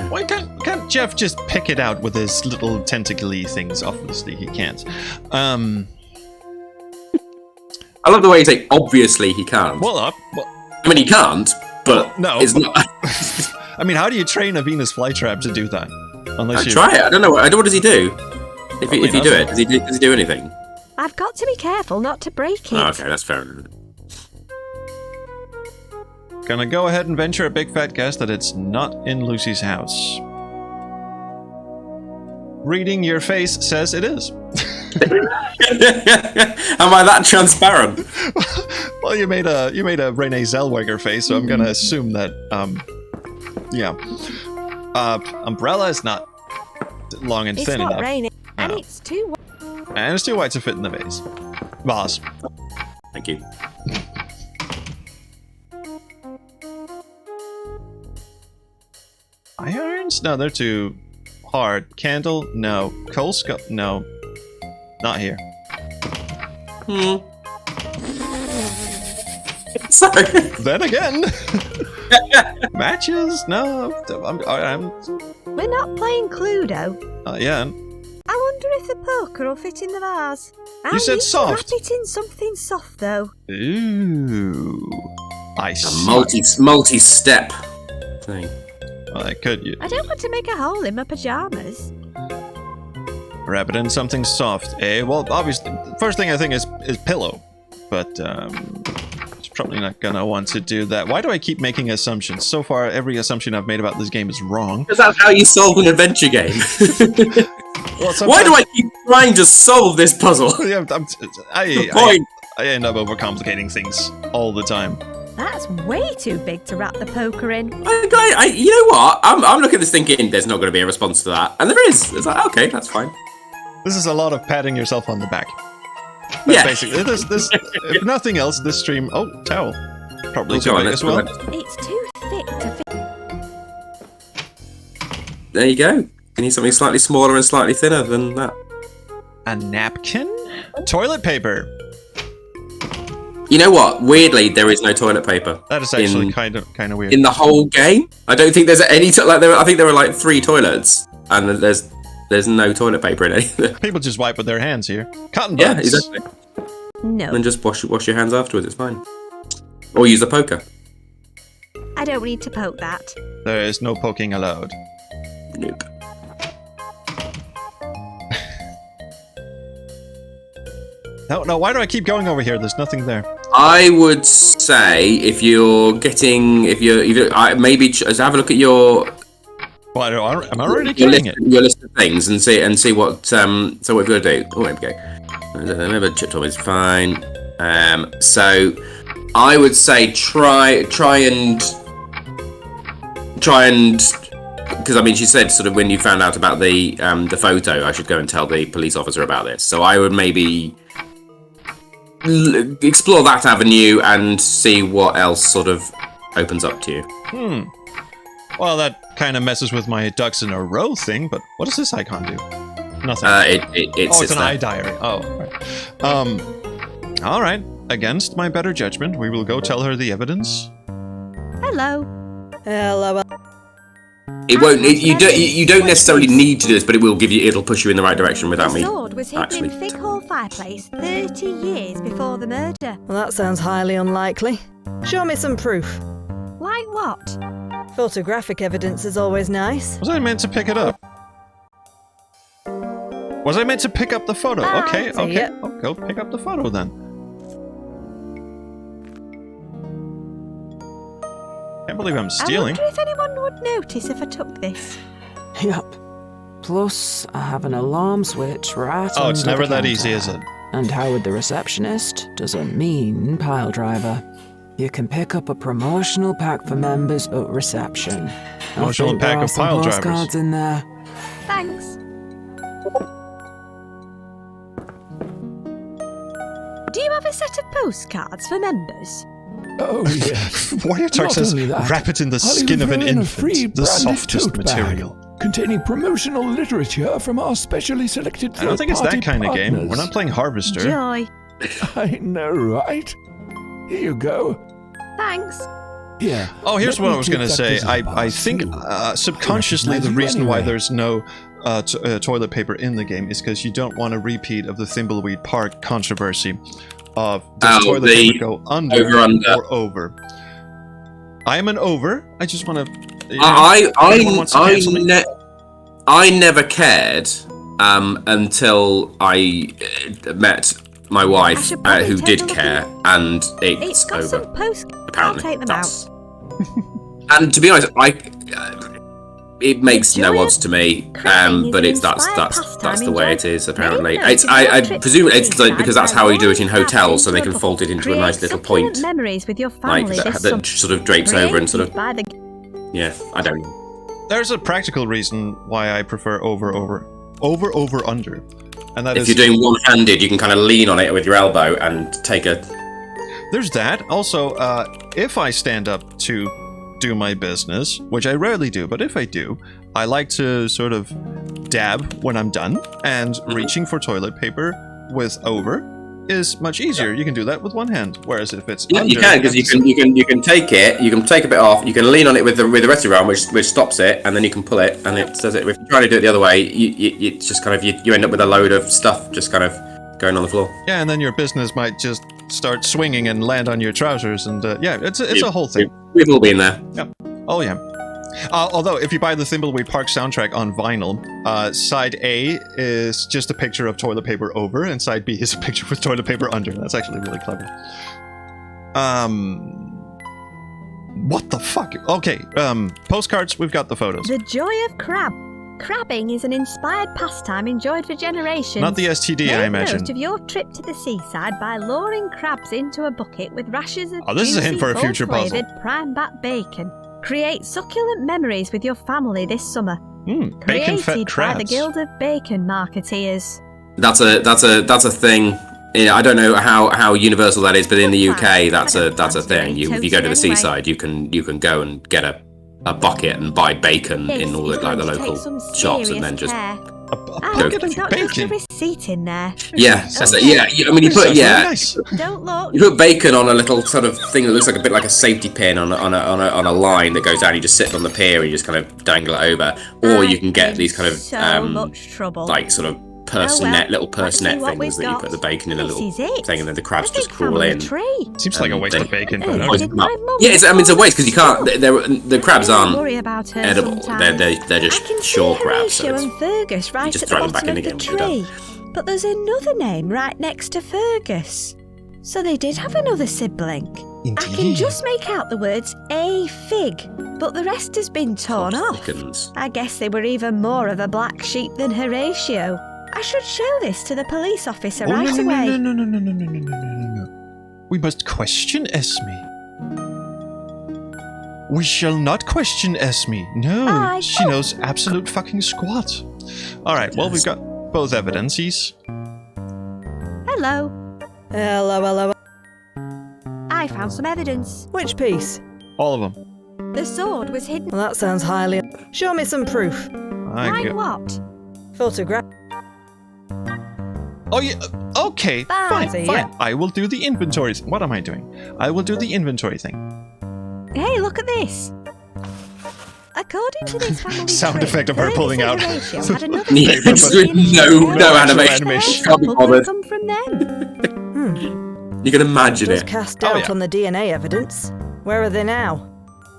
Why can't Jeff just pick it out with his little tentacly things? Obviously he can't. I love the way you say, obviously he can't. Well, I mean, he can't, but no. it's not. I mean, how do you train a Venus flytrap to do that? Unless you try it. I don't know. What does he do? If you do it, does he do anything? I've got to be careful not to break it. Oh, okay, that's fair enough. Gonna go ahead and venture a big fat guess that it's not in Lucy's house. Reading your face says it is. Am I that transparent? Well, you made a Renee Zellweger face, so I'm gonna assume that yeah. Umbrella is not long and It's thin not enough. raining, and No. it's too. And it's too white to fit in the vase. Vase. Thank you. Irons? No, they're too hard. Candle? No. Coal skull? No. Not here. Sorry. Then again. Matches? No. We're not playing Cluedo. Yeah. I wonder if the poker will fit in the vase. You said soft. Wrap it in something soft, though. Ooh. I see. Multi-step thing. Well, I could. I don't want to make a hole in my pajamas. Wrap it in something soft, eh? Well, obviously, the first thing I think is pillow. But, it's probably not gonna want to do that. Why do I keep making assumptions? So far, every assumption I've made about this game is wrong. Because that's how you solve an adventure game. Well, Why do I keep trying to solve this puzzle? Yeah, I end up overcomplicating things all the time. That's way too big to wrap the poker in. You know what? I'm looking at this thinking there's not going to be a response to that, and there is. It's like, okay, that's fine. This is a lot of patting yourself on the back. That's Yeah. basically this. If nothing else, this stream. Oh, towel. Probably too big as well. It's too thick to fit. There you go. You need something slightly smaller and slightly thinner than that. A napkin? Toilet paper. You know what? Weirdly, there is no toilet paper. That is actually kind of weird. In the whole game. I don't think there's any. I think there are like 3 toilets, and there's no toilet paper in any of them. People just wipe with their hands here. Cotton Yeah, buds. exactly. No, And just wash your hands afterwards. It's fine. Or use the poker. I don't need to poke that. There is no poking allowed. Nope. No, why do I keep going over here? There's nothing there. I would say if you're maybe have a look at your. Well, am I already your getting list, it? your list of things and see what so what we're gonna do. Oh, there we go. Remember, chip top is fine. So I would say try and because I mean she said sort of when you found out about the photo, I should go and tell the police officer about this. So I would maybe explore that avenue and see what else sort of opens up to you. Well, that kind of messes with my ducks in a row thing, but what does this icon do? Nothing. It's an eye diary. Oh, right. All right. Against my better judgment, we will go tell her the evidence. Hello. Hello. It won't. You don't necessarily need to do this, but it'll push you in the right direction without me. The sword was hidden actually. in Fig Hall fireplace 30 years before the murder. Well, that sounds highly unlikely. Show me some proof. Like what? Photographic evidence is always nice. Was I meant to pick it up? Was I meant to pick up the photo? Okay. Yeah. I'll go pick up the photo then. Can't believe I'm stealing. I wonder if anyone would notice if I took this. Yep. Plus, I have an alarm switch right Oh, it's under never the that easy, counter. is it? And Howard the receptionist doesn't mean pile driver. You can pick up a promotional pack for members at reception. Promotional I think there pack are of some pile drivers. postcards in there. Thanks. Do you have a set of postcards for members? Oh, yes. Warrior Talk Not says, only that, wrap it in the I'll skin even of an throw in a free infant, the branded softest tote bag material. containing promotional literature from our specially selected I don't think it's that third-party kind of game. partners. We're not playing Harvester. Joy. I know, right? Here you go. Thanks. Here. Oh, here's let what me I was take going to that say. visitor I pass think too. subconsciously the recognize you reason why anyway. there's no toilet paper in the game is because you don't want a repeat of the Thimbleweed Park controversy of does toilet the paper go under over-under. or over. I am an over. I just want to. I never cared until I met my wife, should probably who take did a look care, at and It's it's got over. some post. Apparently, I'll take them that's. out. And to be honest, it makes The no joy odds of to me. crafting But is it's an that's inspired the way it pastime is. Apparently, Many it's noted I your trip presume to it's like seaside because that's by how we do it in rolling hotels, so they into can a fold it into a Create nice little succulent point, memories with your like family that, this summer. that sort of drapes over and sort of. Created by the Yeah, I don't know. There's a practical reason why I prefer over, under. And that If is, you're doing one-handed, you can kind of lean on it with your elbow and take a. there's that. Also, if I stand up to do my business, which I rarely do, but if I do, I like to sort of dab when I'm done, and reaching for toilet paper with over is much easier. You can do that with one hand, whereas if it's Yeah, under, you can because you can take it. You can take a bit off. You can lean on it with the rest of your arm, which stops it, and then you can pull it, and it says it. If you try to do it the other way, you just kind of you end up with a load of stuff just kind of going on the floor. Yeah, and then your business might just start swinging and land on your trousers, and yeah, it's a whole thing. We've all been there. Yep. Oh yeah. Although, if you buy the Thimbleweed Park soundtrack on vinyl, side A is just a picture of toilet paper over, and side B is a picture with toilet paper under. That's actually really clever. What the fuck? Okay, postcards, we've got the photos. The joy of crab. Crabbing is an inspired pastime enjoyed for generations. Not the STD, I Make imagine. note of your trip to the seaside by luring crabs into a bucket with rashers of Oh, this is a hint for a juicy, future puzzle. full-flavoured prime-bat bacon. Create succulent memories with your family this summer. Bacon Created fat by the crabs. Guild of Bacon Marketeers. That's a thing. Yeah, I don't know how universal that is, but in the UK, that's a thing. If you go to the seaside, you can go and get a bucket and buy bacon in all the local shops, and then just A Ah, bucket it's of not just a bacon. receipt in there. yeah. Okay. Yeah. I mean, you put Sounds really nice. Don't look. You put bacon on a little sort of thing that looks like a bit like a safety pin on a line that goes down. You just sit on the pier and you just kind of dangle it over, or you can get these kind of so much trouble. like sort of Oh, well, little let's see personette what things we've that you got. put the bacon in a This little is it. thing, and then the crabs A just big crawl family in. tree. Seems like a waste of bacon, but Hey, okay. did my mum Yeah, I mean, it's a before waste because you can't. The crabs I aren't worry about her edible. sometimes. They're just I can shore see crabs. So Horatio it's, and Fergus right just at the throw them back bottom in of the again when you're tree. But there's another name right next to Fergus. So they did have another sibling. I can Indeed. just make out the words a fig, but the rest has been torn off. Thickens. I guess they were even more of a black sheep than Horatio. I should show this to the police officer right away. No. We must question Esme. We shall not question Esme. No, Aye. she knows absolute fucking squat. All right, well, we've got both evidences. Hello. Hello. I found some evidence. Which piece? All of them. The sword was hidden. Well, that sounds highly... Show me some proof. Like what? Photograph. Oh, yeah. Okay, Bye. See fine. ya. I will do the inventory. What am I doing? I will do the inventory thing. Hey, look at this. According to this family Sound tree, effect of her Fergus pulling and out. Horatio had another Yeah, Paper, it's but- with no actual animation. animation. Can't be sample could bothered. come from them. You can imagine Does it. cast Oh, doubt yeah. on the DNA evidence. Where are they now?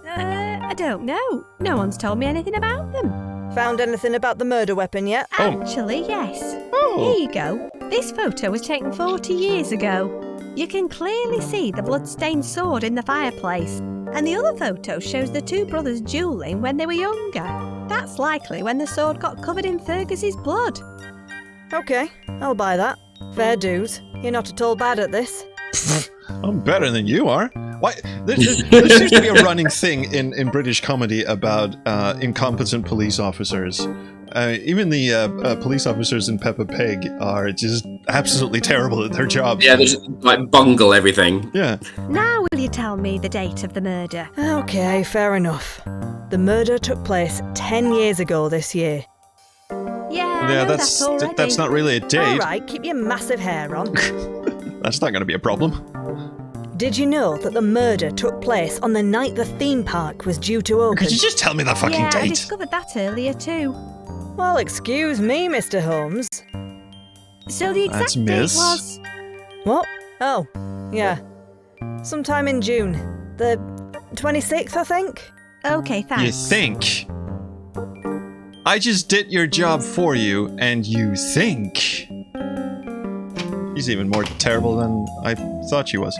I don't know. No one's told me anything about them. Found anything about the murder weapon yet? Oh. Actually, yes. Oh. Here you go. This photo was taken 40 years ago. You can clearly see the blood-stained sword in the fireplace. And the other photo shows the two brothers dueling when they were younger. That's likely when the sword got covered in Fergus's blood. Okay, I'll buy that. Fair dues. You're not at all bad at this. I'm better than you are. Why? There seems to be a running thing in British comedy about incompetent police officers. Even the police officers in Peppa Pig are just absolutely terrible at their job. Yeah, they just like bungle everything. Yeah. Now will you tell me the date of the murder? Okay, fair enough. The murder took place 10 years ago this year. Yeah, I know that's that already. that's not really a date. Alright, keep your massive hair on. That's not going to be a problem. Did you know that the murder took place on the night the theme park was due to open? Could you just tell me the fucking yeah, I date? discovered that earlier too. Well, excuse me, Mr. Holmes. So the exact That's date miss. was... What? Oh, yeah. Sometime in June. The 26th, I think? Okay, You thanks. think? I just did your job for you, and you think? He's even more terrible than I thought she was.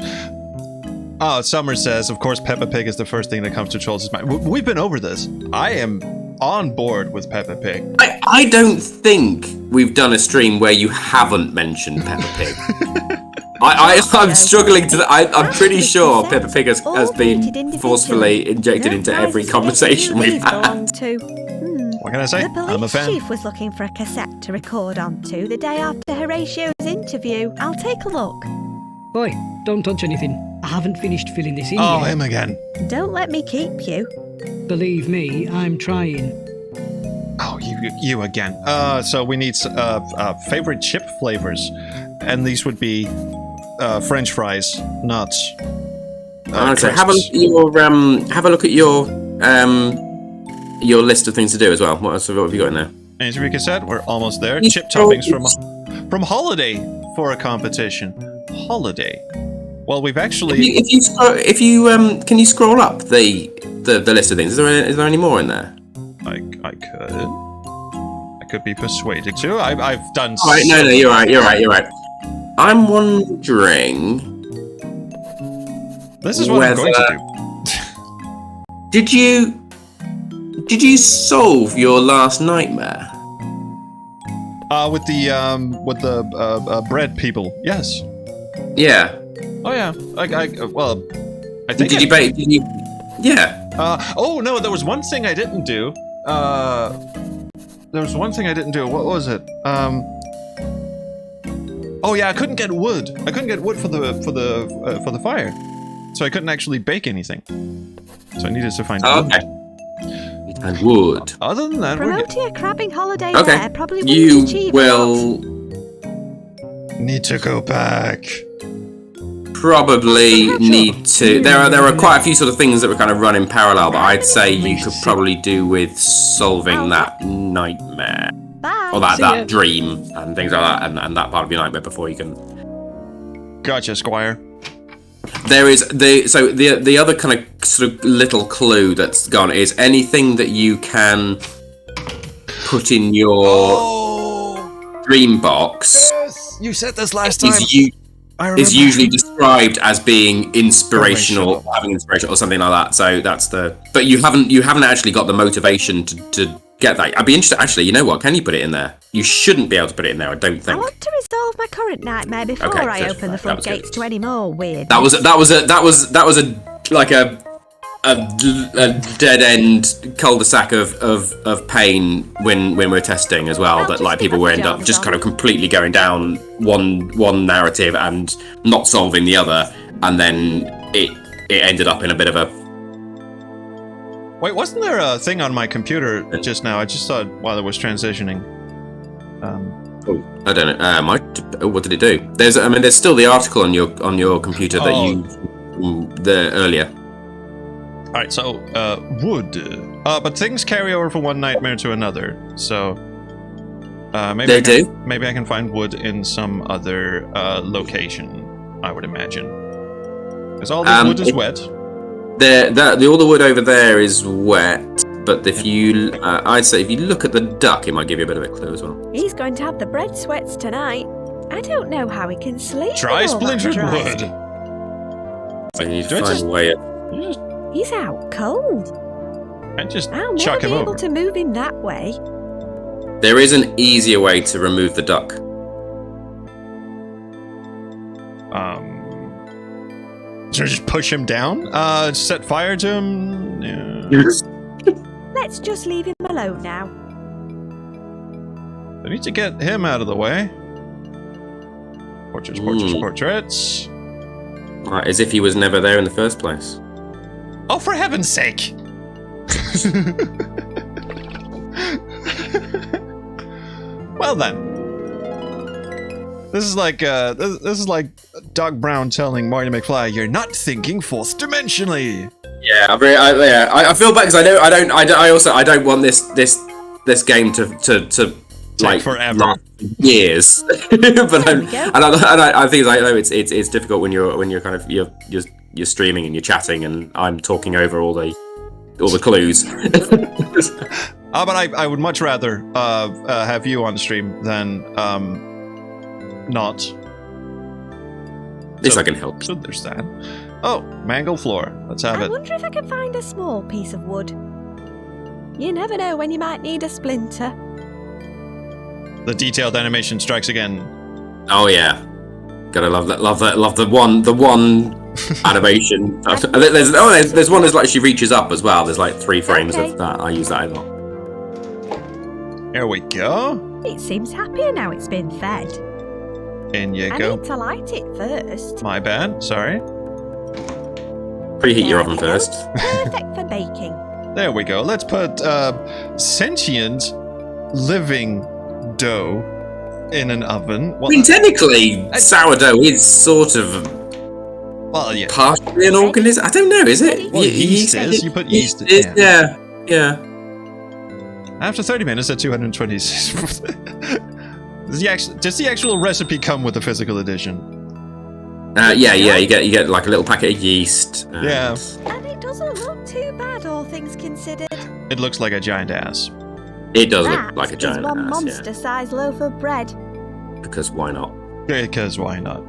Oh, Summer says, of course, Peppa Pig is the first thing that comes to Trolls' mind. We've been over this. I am on board with Peppa Pig. I don't think we've done a stream where you haven't mentioned Peppa Pig. I'm struggling to. I'm pretty sure Peppa Pig has been forcefully injected into every conversation we've had. What can I say? The I'm a police fan. chief was looking for a cassette to record onto the day after Horatio's interview. I'll take a look. Boy, don't touch anything. I haven't finished filling this in Oh, yet. him again. Don't let me keep you. Believe me, I'm trying. Oh, you again. So we need favorite chip flavors, and these would be French fries, not. So have a look at your list of things to do as well. What have you got in there? Interview cassette. We're almost there. You Chip scroll- toppings from Holiday for a competition. Holiday. Well, we've actually. If you can you scroll up the list of things? Is there any more in there? I could be persuaded to. I've done. All right, no, you're right. I'm wondering. This is what I'm going to do. Did you solve your last nightmare? With the bread people. Yes. Yeah. Oh yeah. Well, I think. Did you? Yeah. Oh no, there was one thing I didn't do. There was one thing I didn't do. What was it? Oh yeah, I couldn't get wood. I couldn't get wood for the fire, so I couldn't actually bake anything. So I needed to find wood. Okay. And wood. Other than that, we're Promoting a crabbing holiday Okay. there probably wouldn't You achieve will need to go back. probably need to. There are quite a few sort of things that were kind of run in parallel, but I'd say you could probably do with solving that nightmare Bye. or that See ya. dream and things like that, and that part of your nightmare before you can. Gotcha, Squire. There is the other kind of sort of little clue that's gone is anything that you can put in your dream box Yes, you said this last is is usually described as being inspirational, having inspiration or something like that. So that's the. But you haven't actually got the motivation to get that. I'd be interested. Actually, you know what? Can you put it in there? You shouldn't be able to put it in there. I don't I think. want to resolve my current nightmare before Okay, I good. open the That was good. floodgates to any more weird. That was a dead end cul-de-sac of pain when we're testing as well. Well, That just like people get will my end up pajamas just on. kind of completely going down one narrative and not solving the other, and then it ended up in a bit of a. Wait, wasn't there a thing on my computer just now? I just saw it while it was transitioning. I don't know. What did it do? There's still the article on your computer that you the earlier. All right, so wood. But things carry over from one nightmare to another. So maybe maybe I can find wood in some other location. I would imagine, because all this wood is wet. All the wood over there is wet. But if you, I'd say if you look at the duck, it might give you a bit of a clue as well. He's going to have the bread sweats tonight. I don't know how he can sleep. Try with all that splintered dry wood. So you need to find a way. He's out cold. And just I'll chuck never him be over. able to move him that way. There is an easier way to remove the duck. So just push him down? Set fire to him? Yeah. Let's just leave him alone now. I need to get him out of the way. Portraits. Right, as if he was never there in the first place. Oh, for heaven's sake! Well then. This is like Doc Brown telling Marty McFly, "You're not thinking fourth dimensionally." Yeah, I feel bad because I don't want this game to like forever. last years. But I think it's difficult when you're kind of you're streaming and you're chatting and I'm talking over all the clues. But I would much rather have you on stream than not. At least I can help. So there's that. Oh, mangle floor. Let's have I it. wonder if I can find a small piece of wood. You never know when you might need a splinter. The detailed animation strikes again. Oh yeah, gotta love that. Love the one animation. There's one that's like she reaches up as well. There's like 3 frames of that. I use that a lot. There we go. It seems happier now it's been fed. In you I go. need to light it first. My bad. Sorry. Preheat your There oven we go. first. Perfect for baking. There we go. Let's put sentient living dough in an oven. I mean, technically, sourdough is sort of well, yeah. partially an organism. I don't know, is it? Well, yeast is. You put yeast in. Is, yeah. After 30 minutes at 226. Does the actual recipe come with the physical edition? Yeah. You get like a little packet of yeast. Yeah. And it doesn't look too bad, all things considered. It looks like a giant ass. It does That look like a is giant one ass, monster-sized loaf of bread. Because why not? Because why not?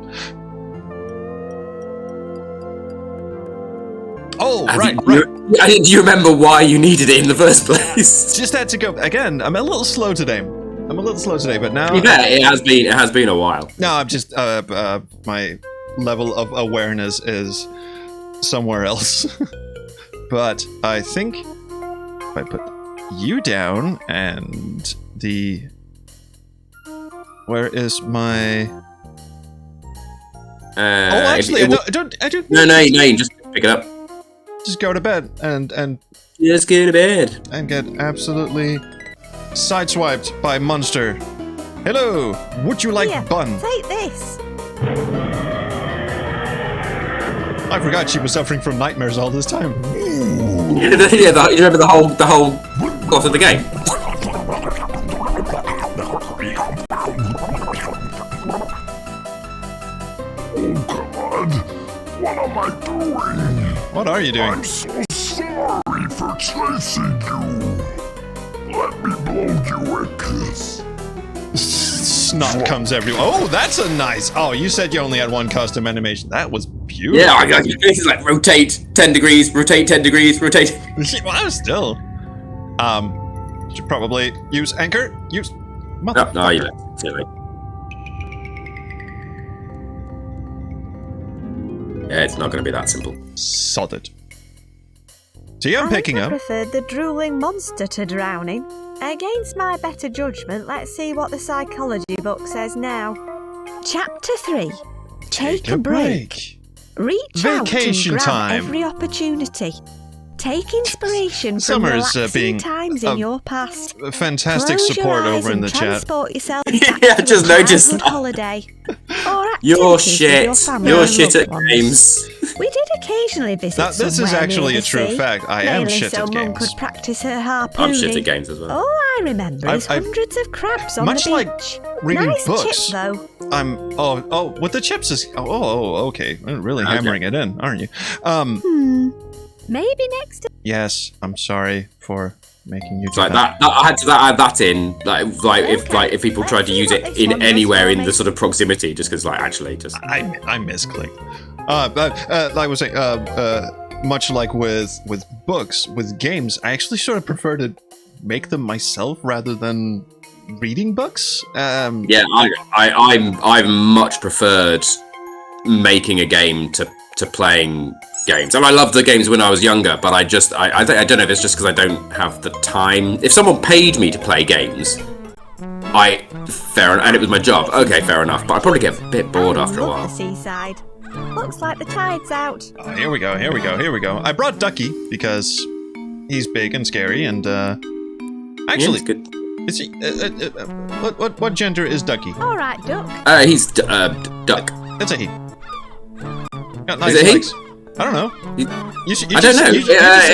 Oh, right. Do you remember why you needed it in the first place? Just had to go again. I'm a little slow today, but now. Yeah, it has been a while. No, I'm just my level of awareness is somewhere else. But I think if I put you down and where is my? Actually, I don't. No, you just pick it up. Just go to bed and just go to bed and get absolutely sideswiped by Monster. Hello, would you like Here, bun? take this. I forgot she was suffering from nightmares all this time. Yeah, you remember the whole plot of the game? What am I doing? What are you doing? I'm so sorry for chasing you. Let me blow you a kiss. snot comes everywhere. Oh, that's a nice. Oh, you said you only had one custom animation. That was beautiful. Yeah, this is like rotate 10 degrees, rotate 10 degrees, rotate. Well, still. Should probably use anchor. Use. No, you don't. Yeah, it's not going to be that simple. Sodded. So yeah, I'm picking up. I preferred the drooling monster to drowning. Against my better judgment, let's see what the psychology book says now. Chapter 3. Take a break. Reach Vacation out and grab time. every opportunity. Take inspiration from Summer's relaxing being times in your past. Fantastic Close support your eyes over in and the chat. transport yourself back Yeah, to a just noticed childhood that. holiday. Or You're activities with shit. your family You're and shit loved at ones. games. We did occasionally visit Now, this is somewhere actually near a the true sea, fact. I am mainly shit so at Mum games. could practice her harpooning. I'm shit at games as well. All I remember is I've- hundreds of crabs on much the like beach. reading nice books. chip, though. With the chips is. Okay. You're really hammering it in, aren't you? Maybe next time. Yes, I'm sorry for making you do It's like that. I had to add that in, if people let's tried to see use what it this in one does anywhere for in me. the sort of proximity, just because actually just. I misclicked. Like I was saying, much like with books, with games, I actually sort of prefer to make them myself rather than reading books. Yeah, I've much preferred making a game to playing games, and I loved the games when I was younger. But I don't know if it's just because I don't have the time. If someone paid me to play games, and it was my job. Okay, fair enough. But I'd probably get a bit bored after a Love while. the seaside. Looks like the tide's out. Oh, here we go. I brought Ducky because he's big and scary, and actually, Yeah, it's good. is he? What gender is Ducky? All right, Duck. He's duck. It's a he. Got nice Is it he? legs. I don't know. I don't know.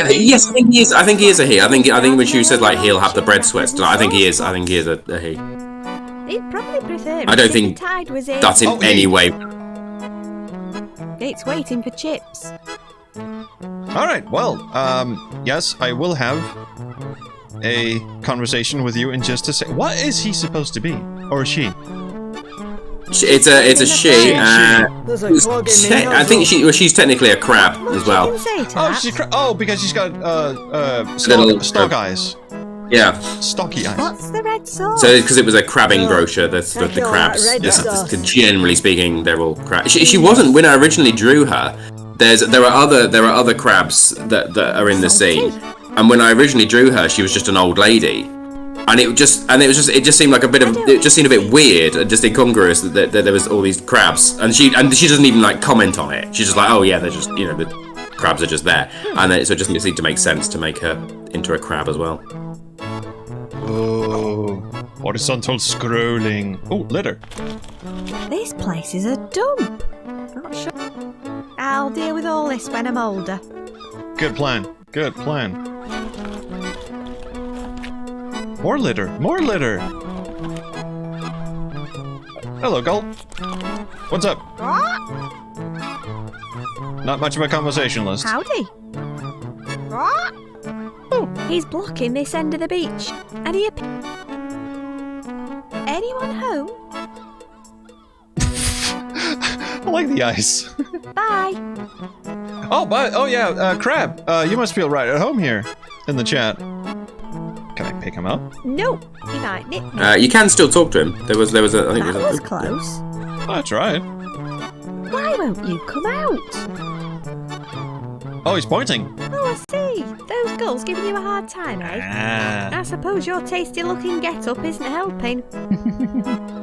Yes, I think he is. I think he is a he. I think when she said like he'll have the bread sweats, I think he is. I think he is a he. He'd probably prefer. I don't if think the tide was in. That's in any way. It's waiting for chips. All right. Well, yes, I will have a conversation with you in just a sec. What is he supposed to be, or she? It's a she. There's a clog in the I think she's technically a crab as well. What can you say to Oh, that? she's because she's got Little- stock eyes, Yeah. stocky eyes. What's the red sauce? So because it was a crabbing brochure, the Thank the you, crabs. that red Yes, sauce. generally speaking, they're all crabs. She wasn't when I originally drew her. There are other crabs that are in the scene, and when I originally drew her, she was just an old lady, and it just seemed like it just seemed a bit weird and just incongruous that there was all these crabs, and she doesn't even like comment on it. She's just like, oh yeah, they're just the crabs are just there, and then, so it just seemed to make sense to make her into a crab as well. Oh, horizontal scrolling. Oh, litter. This place is a dump. Not sure. I'll deal with all this when I'm older. Good plan. Good plan. More litter. More litter. Hello, Gulp. What's up? Not much of a conversationalist. Howdy. Oh, he's blocking this end of the beach. And he Anyone home? I like the ice. Bye. Oh yeah, Crab. You must feel right at home here in the chat. Can I pick him up? No, he might nip me. You can still talk to him. There was a. I think That there was was close. That's right. Why won't you come out? Oh, he's pointing. Oh, I see. Those gulls giving you a hard time, eh? Ah. I suppose your tasty-looking get-up isn't helping.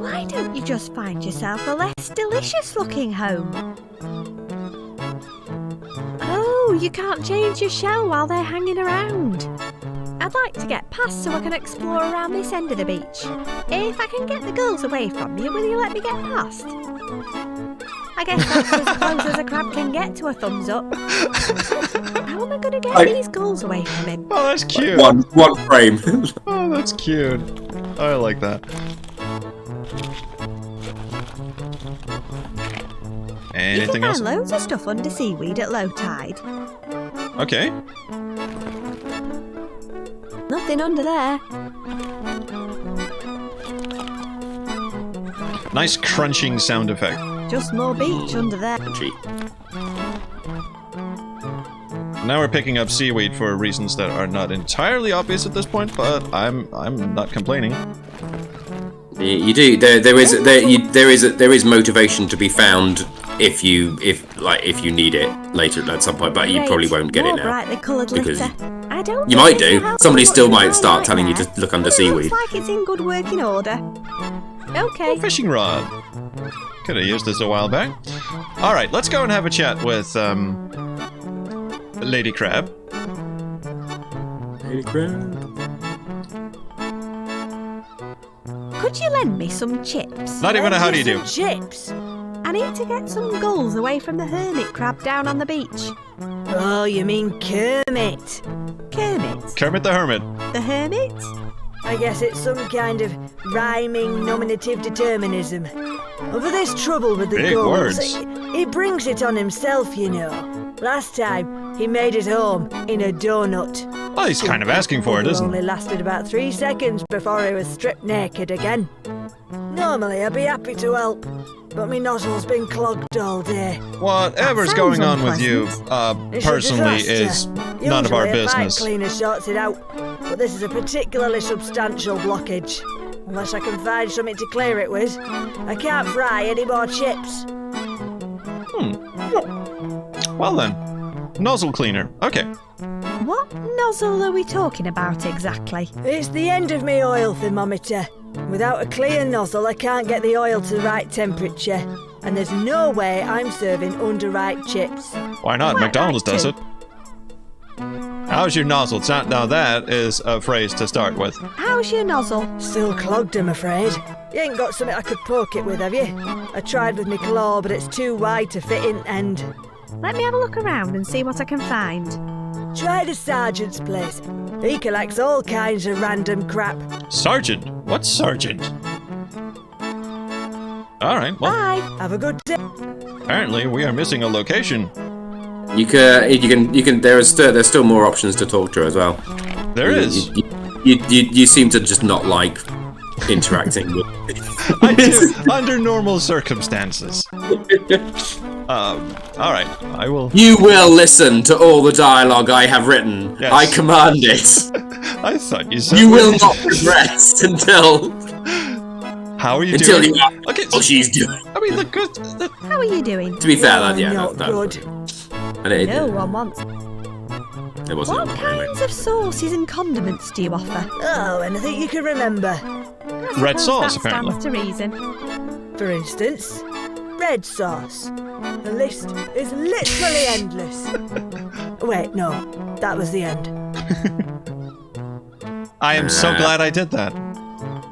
Why don't you just find yourself a less delicious-looking home? Oh, you can't change your shell while they're hanging around. I'd like to get past so I can explore around this end of the beach. If I can get the gulls away from you, will you let me get past? I guess that's as close as a crab can get to a thumbs up. How am I going to get these gulls away from him? Oh, that's cute. one frame. Oh, that's cute. I like that. You Anything can else? find loads of stuff under seaweed at low tide. Okay. Nothing under there. Nice crunching sound effect. Just more beach under there. Gee. Now we're picking up seaweed for reasons that are not entirely obvious at this point, but I'm not complaining. You do. There is motivation to be found if you need it later at some point, but you probably won't get it now. Brightly coloured Because litter. I don't you think might this will do. help Somebody much still at might all start right telling you there. to look under But it seaweed. looks like it's in good working order. Okay. Oh, fishing rod. Could have used this a while back. All right, let's go and have a chat with Lady Crab. Lady Crab. Could you lend me some chips? Not even a how do you do. Chips? I need to get some gulls away from the hermit crab down on the beach. Oh, you mean Kermit? Kermit? Kermit the Hermit. The hermit? I guess it's some kind of rhyming nominative determinism. Over this trouble with the Big gulls, words. he brings it on himself, you know. Last time, he made it home in a donut. Well, he's kind of asking for it, isn't Only he? lasted about 3 seconds before he was stripped naked again. Normally, I'd be happy to help, but my nozzle's been clogged all day. Whatever's That going sounds on with you, It's a personally, disaster. is none of our Usually a pipe business. cleaner sorts it out, but this is a particularly substantial blockage. Unless I can find something to clear it with, I can't fry any more chips. Well then, nozzle cleaner. Okay. What nozzle are we talking about exactly? It's the end of my oil thermometer. Without a clear nozzle, I can't get the oil to the right temperature. And there's no way I'm serving underripe chips. Why not? Quite McDonald's right does too. it. How's your nozzle? Now that is a phrase to start with. How's your nozzle? Still clogged, I'm afraid. You ain't got something I could poke it with, have you? I tried with my claw, but it's too wide to fit in end. Let me have a look around and see what I can find. Try the sergeant's place. He collects all kinds of random crap. Sergeant? What's sergeant? All right. Well, Bye. Have a good day. apparently we are missing a location. You can. There's still more options to talk to as well. There is. You seem to just not like interacting with. I do, under normal circumstances. All right. I will. You will listen to all the dialogue I have written. Yes. I command it. I thought you said. You will not progress until How are you until doing? you. Okay. Oh, she's doing. I mean, look good. How are you doing? To be fair, Oh, that yeah, not that, good. and it, No one wants. it wasn't. What kinds of sauces and condiments do you offer? Oh, anything you can remember. I Red suppose sauce, that apparently. stands to reason. For instance, red sauce. The list is literally endless. Wait, no, that was the end. I am so glad I did that.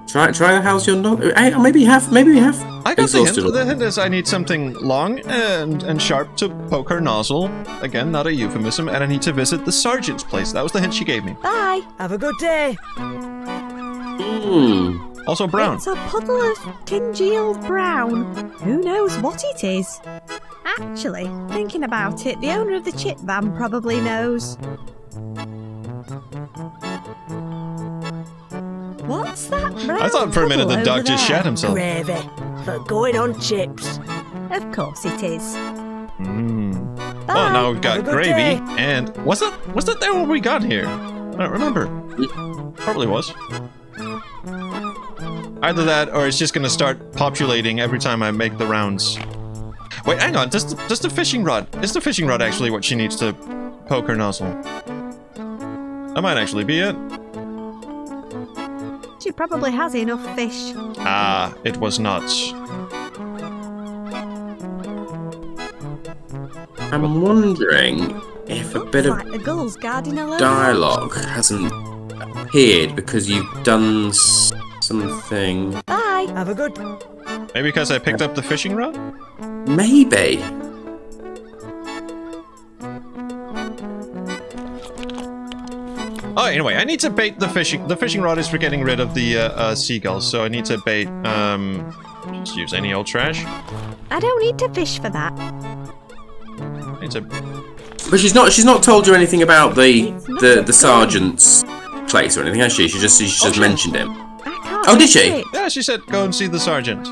Try how's your note? Maybe you have. I got the exhausted hint. The hint is I need something long and sharp to poke her nozzle. Again, not a euphemism. And I need to visit the sergeant's place. That was the hint she gave me. Bye. Have a good day. Also brown. It's a puddle of congealed brown. Who knows what it is? Actually, thinking about it, the owner of the chip van probably knows. What's that brown I thought for a minute puddle the dog over just there? shat himself. Gravy for going on chips. Of course it is. Well, Bye. now we've got Have a good gravy. day. And was that there when we got here? I don't remember. Probably was. Either that, or it's just gonna start populating every time I make the rounds. Wait, hang on. Does the fishing rod? Is the fishing rod actually what she needs to poke her nozzle? That might actually be it. She probably has enough fish. Ah, it was not. I'm wondering if a bit of Like the gulls guarding a lone dialogue hasn't appeared because you've done something. Bye. Have a good. Maybe because I picked up the fishing rod? Maybe. Oh, anyway, I need to bait the fishing. The fishing rod is for getting rid of the seagulls, so I need to bait. Just use any old trash. I don't need to fish for that. I need to. But she's not told you anything about It's not the a sergeant's place or anything, has she? She just mentioned him. I can't Oh, did fish she? it. Yeah, she said go and see the sergeant.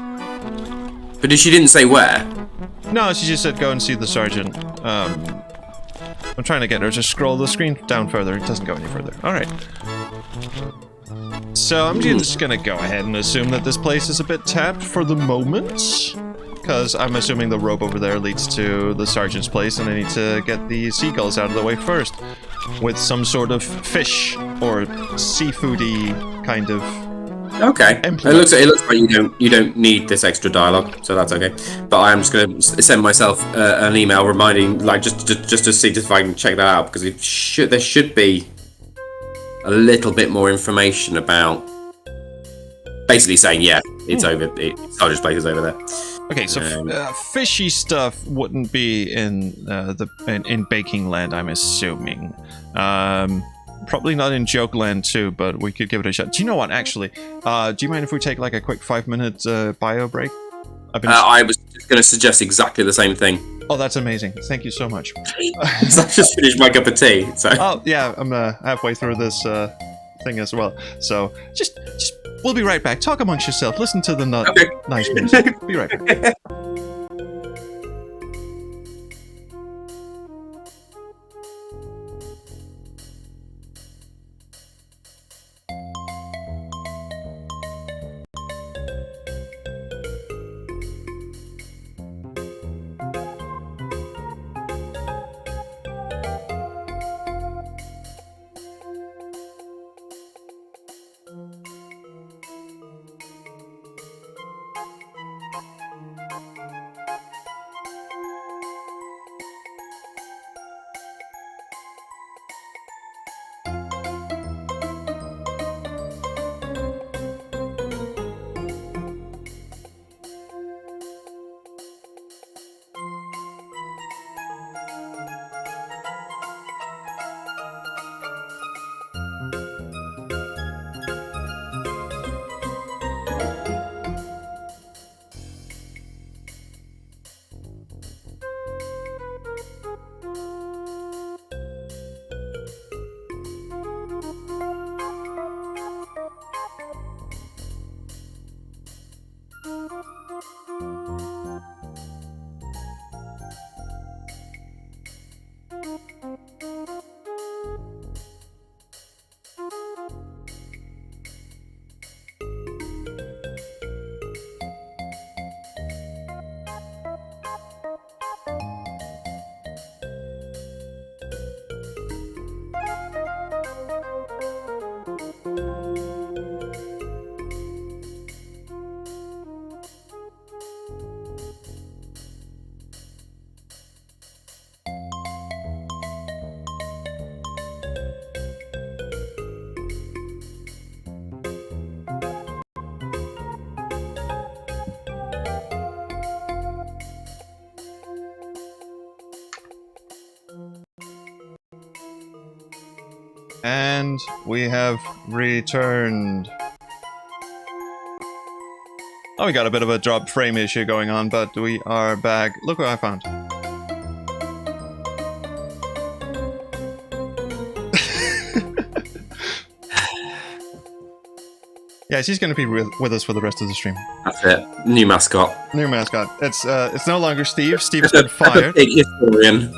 But she didn't say where. No, she just said go and see the sergeant. I'm trying to get her to scroll the screen down further. It doesn't go any further. Alright. So I'm just gonna go ahead and assume that this place is a bit tapped for the moment. Because I'm assuming the rope over there leads to the sergeant's place, and I need to get the seagulls out of the way first. With some sort of fish or seafoody kind of. Okay. It looks like you don't need this extra dialogue, so that's okay. But I am just going to send myself an email reminding, like, just to see if I can check that out, because there should be a little bit more information about. Basically saying, yeah, it's over. Sergeant's place is over there. Okay, so fishy stuff wouldn't be in in Baking Land, I'm assuming. Probably not in Joke Land too, but we could give it a shot. Do you know what? Actually, do you mind if we take like a quick 5-minute bio break? I was just going to suggest exactly the same thing. Oh, that's amazing! Thank you so much. I just finished my cup of tea. So. Oh yeah, I'm halfway through this thing as well. So just we'll be right back. Talk amongst yourself. Listen to the nice music. Be right back. And we have returned. Oh, we got a bit of a drop frame issue going on, but we are back. Look what I found. Yeah, she's going to be with us for the rest of the stream. That's it. New mascot. New mascot. It's no longer Steve. Steve's been fired. Big historian.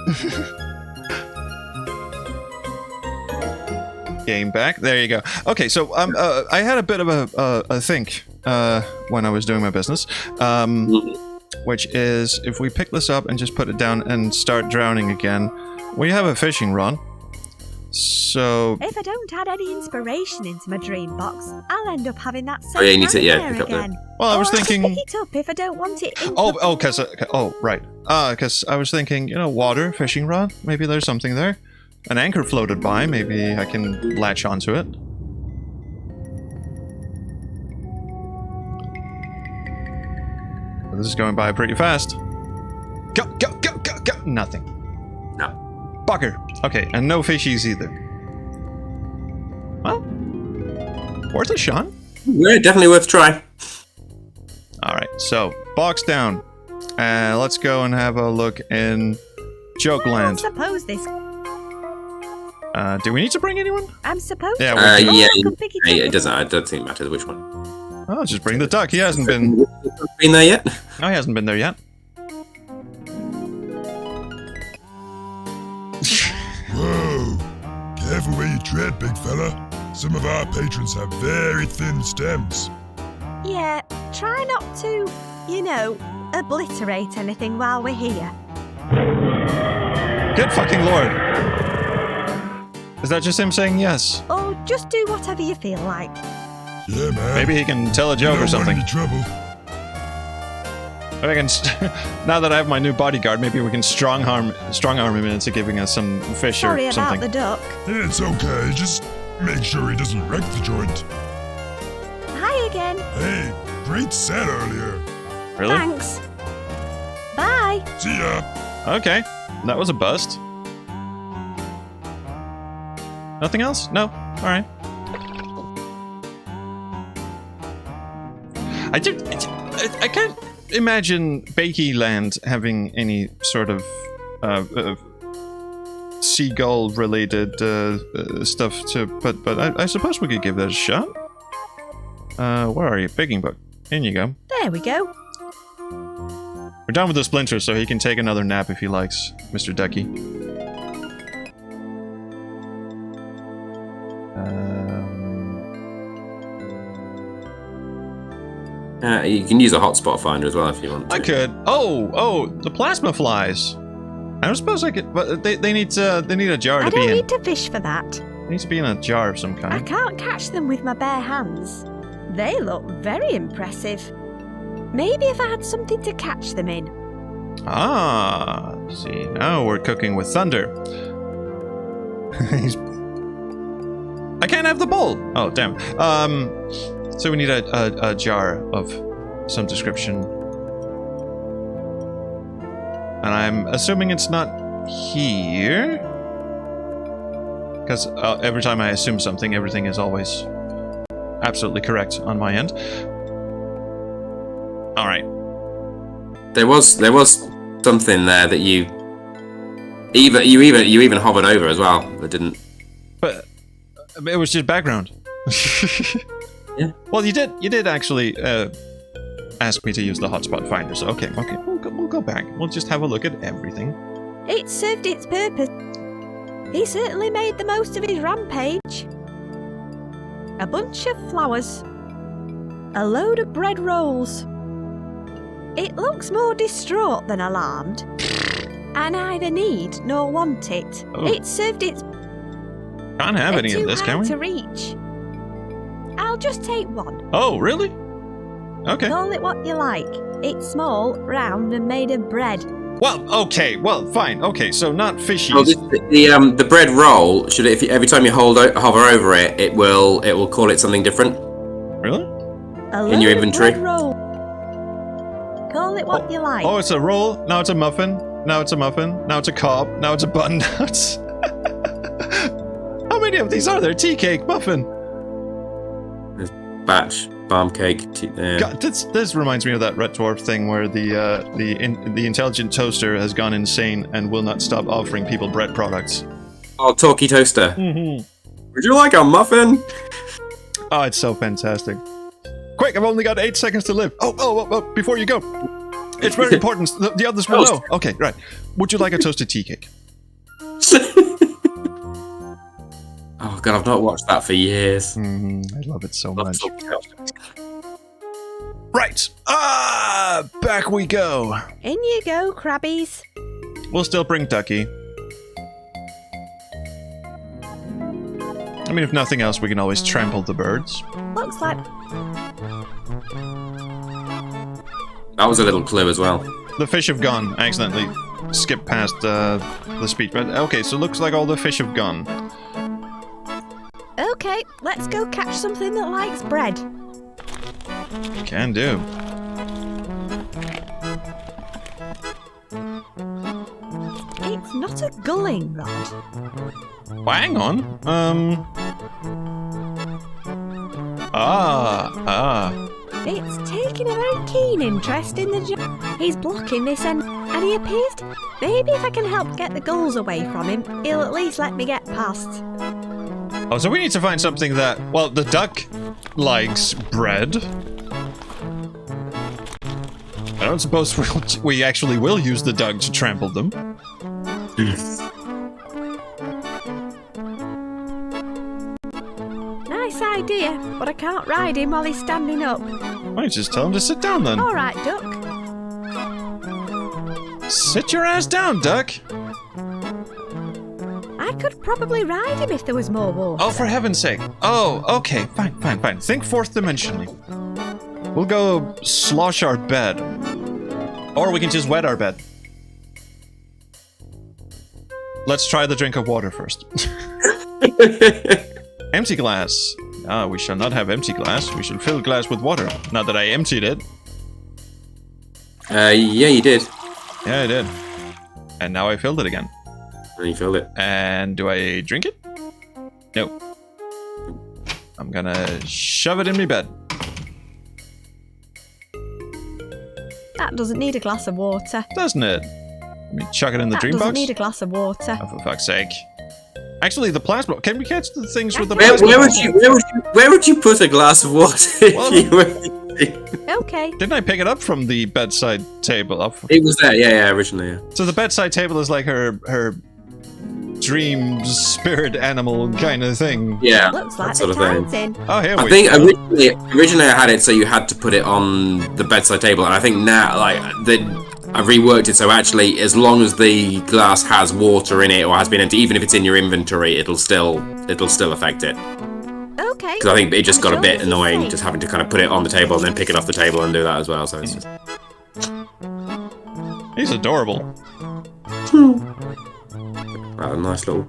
Game back. There you go. Okay, so I had a bit of a think when I was doing my business, which is if we pick this up and just put it down and start drowning again, we have a fishing rod. So if I don't add any inspiration into my dream box, I'll end up having that same Oh yeah, you need to nightmare pick up again. there. Well, I was thinking. Pick it up if I don't want it. Right. Because I was thinking, water, fishing rod. Maybe there's something there. An anchor floated by. Maybe I can latch onto it. This is going by pretty fast. Go, go, go, go, go! Nothing. No. Bugger. Okay, and no fishies either. Well, worth a shot. Yeah, definitely worth a try. Alright, so, box down. Let's go and have a look in Joke Land. I suppose this. Do we need to bring anyone? I'm supposed Yeah, to. Yeah, I could pick it up. it doesn't. I don't think it matters which one. Oh, just bring the duck. He hasn't been there yet. No, he hasn't been there yet. Whoa! Careful where you tread, big fella. Some of our patrons have very thin stems. Yeah, try not to, obliterate anything while we're here. Good fucking lord. Is that just him saying yes? Or just do whatever you feel like. Yeah, man. Maybe he can tell a joke or something. Any trouble. I reckon, now that I have my new bodyguard, maybe we can strong arm him into giving us some fish Sorry or something. about the duck. Yeah, it's okay. Just make sure he doesn't wreck the joint. Hi again. Hey, great set earlier. Really? Thanks. Bye. See ya. Okay, that was a bust. Nothing else? No? Alright. I can't imagine Bakey Land having any sort of seagull related stuff to, but I suppose we could give that a shot. Where are you? Baking book. In you go. There we go. We're done with the splinter, so he can take another nap if he likes, Mr. Ducky. You can use a hotspot finder as well if you want to. I could. Oh, the plasma flies. I don't suppose I could, but they need a jar to I be in. don't need to fish for that. They need to be in a jar of some I kind. can't catch them with my bare hands. They look very impressive. Maybe if I had something to catch them in. Ah, see, now we're cooking with thunder. I can't have the bowl. Oh, damn. So we need a jar of some description. And I'm assuming it's not here. Because every time I assume something, everything is always absolutely correct on my end. All right. There was something there that you even hovered over as well. That didn't. But it was just background. Yeah. Well, you did actually ask me to use the hotspot finder. So okay, we'll go back. We'll just have a look at everything. It served its purpose. He certainly made the most of his rampage. A bunch of flowers. A load of bread rolls. It looks more distraught than alarmed. I neither need nor want it. Oh. It served its... Can't have any of this, can we? to reach. I'll just take one. Oh, really? Okay. Call it what you like. It's small, round, and made of bread. Well, okay. Well, fine. Okay, so not fishies. Oh, the bread roll should every time you hover over it, it will call it something different. Really? In your inventory. Bread roll. Call it what you like. Oh, it's a roll. Now it's a muffin. Now it's a muffin. Now it's a cob. Now it's a bun. Now it's... How many of these are there? Tea cake, muffin. Batch, farm cake. God, this reminds me of that Red Dwarf thing where the intelligent toaster has gone insane and will not stop offering people bread products. Oh, talkie toaster. Mm-hmm. Would you like a muffin? Oh, it's so fantastic. Quick, I've only got 8 seconds to live. Oh, before you go. It's very important. The others will know. Okay, right. Would you like a toasted tea cake? Oh god, I've not watched that for years. I love it so much. Talkie toaster. Right. Back we go. In you go, crabbies. We'll still bring Ducky. I mean, if nothing else, we can always trample the birds. Looks like... That was a little clue as well. The fish have gone. I accidentally skipped past the speech. But okay, so looks like all the fish have gone. Okay, let's go catch something that likes bread. Can do. It's not a gulling rod. Well, hang on. It's taking a very keen interest in the job. He's blocking this end, and he appears to... Maybe if I can help get the gulls away from him, he'll at least let me get past. Oh, so we need to find something that... Well, the duck likes bread. I don't suppose we actually will use the dog to trample them. Nice idea, but I can't ride him while he's standing up. Why don't you just tell him to sit down then? All right, Duck. Sit your ass down, Duck. I could probably ride him if there was more water. Oh, for heaven's sake. Oh, okay. Fine. Think fourth dimensionally. We'll go slosh our bed. Or we can just wet our bed. Let's try the drink of water first. Empty glass. Ah, we shall not have empty glass. We shall fill glass with water. Not that I emptied it. Yeah, you did. Yeah, I did. And now I filled it again. And you filled it. And do I drink it? No. I'm gonna shove it in my bed. That doesn't need a glass of water. Doesn't it? Let me chuck it in the That dream doesn't box. need a glass of water. Oh, for fuck's sake. Actually, the plasma... Can we catch the things with the Where plasma? where would you put a glass of water? Well, if you were... Okay. Didn't I pick it up from the bedside table? It was there, yeah, originally, yeah. So the bedside table is like her dream spirit animal kind of thing. Yeah, Looks like that sort the of time's thing. in. Oh, here I we think go. originally I had it so you had to put it on the bedside table, and I think now, like, I reworked it so actually, as long as the glass has water in it or has been empty, even if it's in your inventory, it'll still affect it. Okay. Because I think it just I'm got a sure bit this is annoying safe. just having to kind of put it on the table and then pick it off the table and do that as well. So it's just... He's adorable. a nice little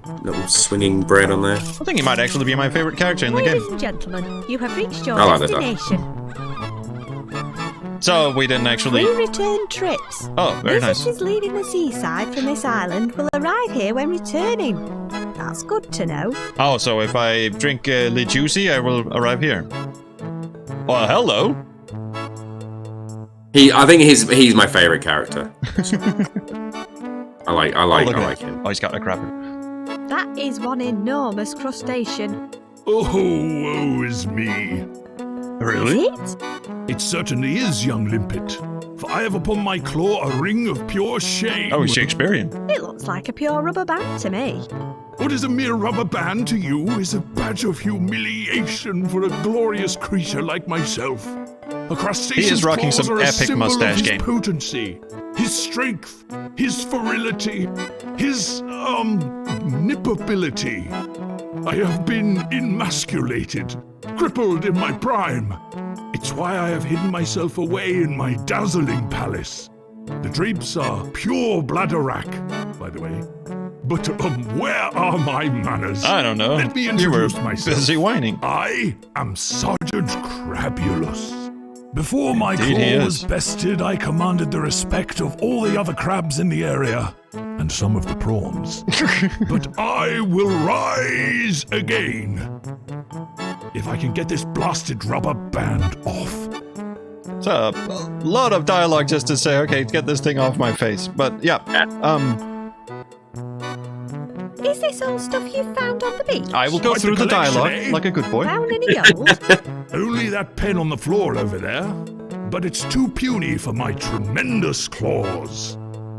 swinging bread on there. I think he might actually be my favorite character in the Ladies game. and gentlemen, you have reached your I like that. destination. So we didn't actually... Free return trips. Oh, very nice. Visitors leaving the seaside from this island will arrive here when returning. That's good to know. Oh, so if I drink Le Juicy, I will arrive here. Well, hello. I think he's my favorite character. I like him. Oh, he's got a crapper. That is one enormous crustacean. Oh, woe is me. Really? Is it? It certainly is, young limpet. For I have upon my claw a ring of pure shame. Oh, he's Shakespearean. It looks like a pure rubber band to me. What is a mere rubber band to you is a badge of humiliation for a glorious creature like myself. A crustacean's He is rocking claws some are a epic symbol mustache of his game. potency, his strength, his virility, his, nippability. I have been emasculated, crippled in my prime. It's why I have hidden myself away in my dazzling palace. The drapes are pure bladderwrack, by the way. But, where are my manners? I don't know. Let me You were introduce myself. busy whining. I am Sergeant Crabulus. Before my Indeed he claw was is. bested, I commanded the respect of all the other crabs in the area, and some of the prawns. But I will rise again. If I can get this blasted rubber band off. So, a lot of dialogue just to say, okay, get this thing off my face. But, yeah, Is this all stuff you found on the beach? I will go Quite through the the collection, dialogue eh? like a good boy. Found any gold? Only that pen on the floor over there. But it's too puny for my tremendous claws.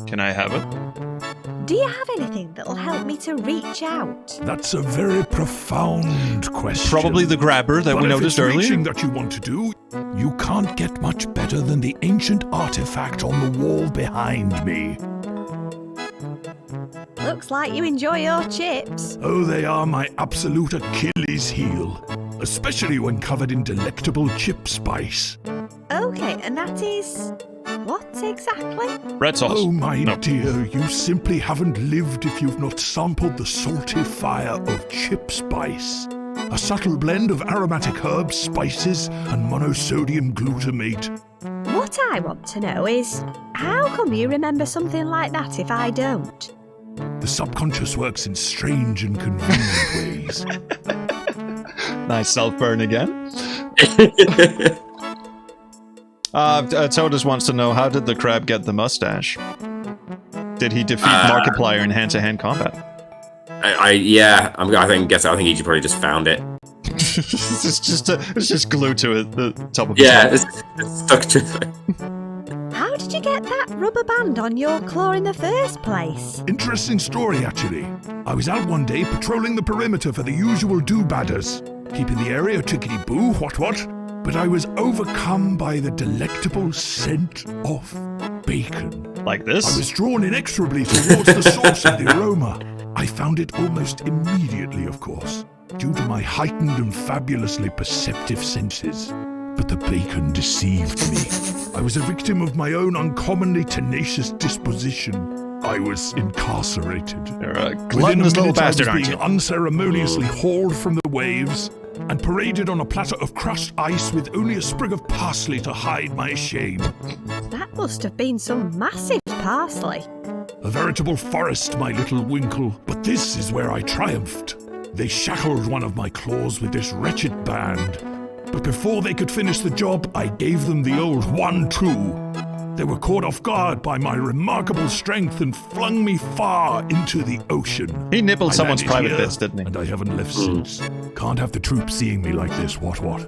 Can I have it? Do you have anything that'll help me to reach out? That's a very profound question. Probably the grabber that But we if noticed it's earlier. reaching that you want to do, you can't get much better than the ancient artifact on the wall behind me. Looks like you enjoy your chips. Oh, they are my absolute Achilles heel, especially when covered in delectable chip spice. Okay, and that is... what exactly? Red sauce. Oh, my No. dear, you simply haven't lived if you've not sampled the salty fire of chip spice. A subtle blend of aromatic herbs, spices, and monosodium glutamate. What I want to know is, how come you remember something like that if I don't? The subconscious works in strange and convenient ways. Nice self-burn again. Todas wants to know, how did the crab get the mustache? Did he defeat Markiplier in hand-to-hand combat? I think he probably just found it. It's just glued to it, the top of Yeah, his it's stuck to it. How did you get that rubber band on your claw in the first place? Interesting story, actually. I was out one day patrolling the perimeter for the usual do-badders, keeping the area tickety-boo, what, but I was overcome by the delectable scent of bacon. Like this? I was drawn inexorably towards the source of the aroma. I found it almost immediately, of course, due to my heightened and fabulously perceptive senses. But the bacon deceived me. I was a victim of my own uncommonly tenacious disposition. I was incarcerated. You're a Within gluttonous little minute, bastard, I aren't was you? being unceremoniously hauled from the waves and paraded on a platter of crushed ice with only a sprig of parsley to hide my shame. That must have been some massive parsley. A veritable forest, my little Winkle. But this is where I triumphed. They shackled one of my claws with this wretched band. But before they could finish the job, I gave them the old 1-2. They were caught off guard by my remarkable strength and flung me far into the ocean. He nibbled I someone's landed private here, bits, didn't he? And I haven't left since. Can't have the troops seeing me like this, what? What?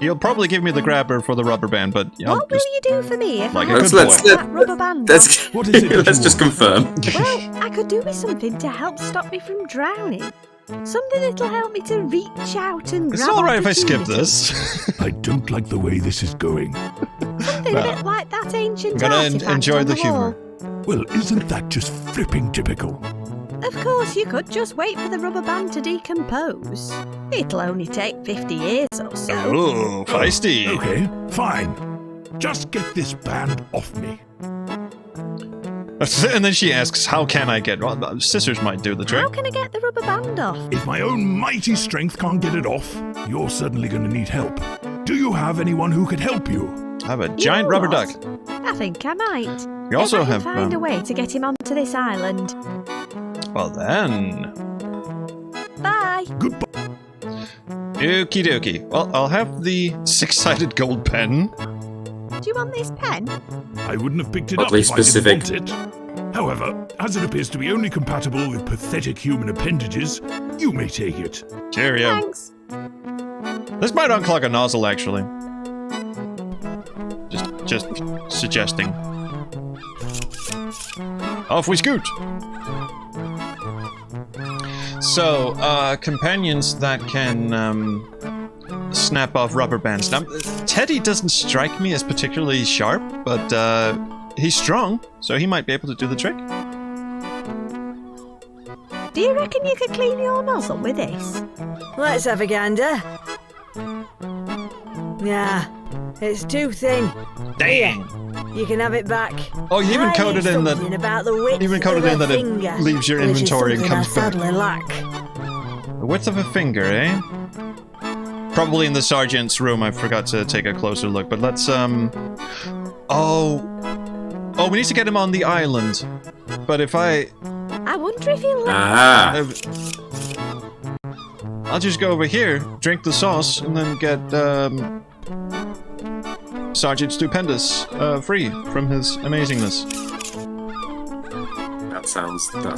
You'll probably give me the grabber for the rubber band, but What will you do for me if Like I a had good to boy. get that rubber band off? What is it that Let's you just want? confirm. Well, I could do with something to help stop me from drowning. Something that'll help me to reach out and it's grab alright if I skip opportunities. this. I don't like the way this is going. Something a bit like that ancient I'm gonna artifact enjoy on the wall. humor. Well, isn't that just flipping typical? Of course, you could just wait for the rubber band to decompose. It'll only take 50 years or so. Ooh, feisty. Okay, fine. Just get this band off me. And then she asks, how can I get... Well, scissors might do the trick. How can I get the rubber band off? If my own mighty strength can't get it off, you're certainly going to need help. Do you have anyone who could help you? I have a You giant know rubber what? duck. I think I might. You also if I can have... find a way to get him onto this island. Well then... Bye. Goodbye. Okie dokie. Well, I'll have the six-sided gold pen. Do you want this pen? I wouldn't have picked it Oddly up specific. if I didn't want it. However, as it appears to be only compatible with pathetic human appendages, you may take it. Cheerio. Thanks. This might unclog a nozzle, actually. Just suggesting. Off we scoot! So, companions that can, snap off rubber bands. Now, Teddy doesn't strike me as particularly sharp, but, he's strong, so he might be able to do the trick. Do you reckon you could clean your nozzle with this? Let's have a gander. Nah, it's too thin. Dang! You can have it back. Oh, you even I coded knew in that... something about the width even coded of in a that it finger, leaves your which is inventory and something comes I back. sadly lack. The width of a finger, eh? Probably in the sergeant's room. I forgot to take a closer look, but let's, Oh, we need to get him on the island. But if I wonder if he'll let Ah. I'll just go over here, drink the sauce, and then get, Sergeant Stupendous, free from his amazingness. That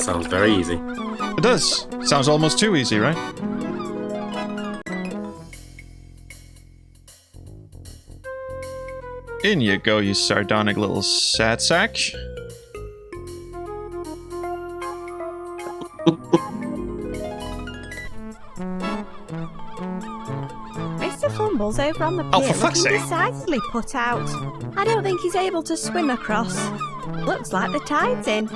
sounds very easy. It does. Sounds almost too easy, right? In you go, you sardonic little sad sack. Mr. Fumbles over on the Oh, pier for fuck's looking sake. decidedly put out. I don't think he's able to swim across. Looks like the tide's in.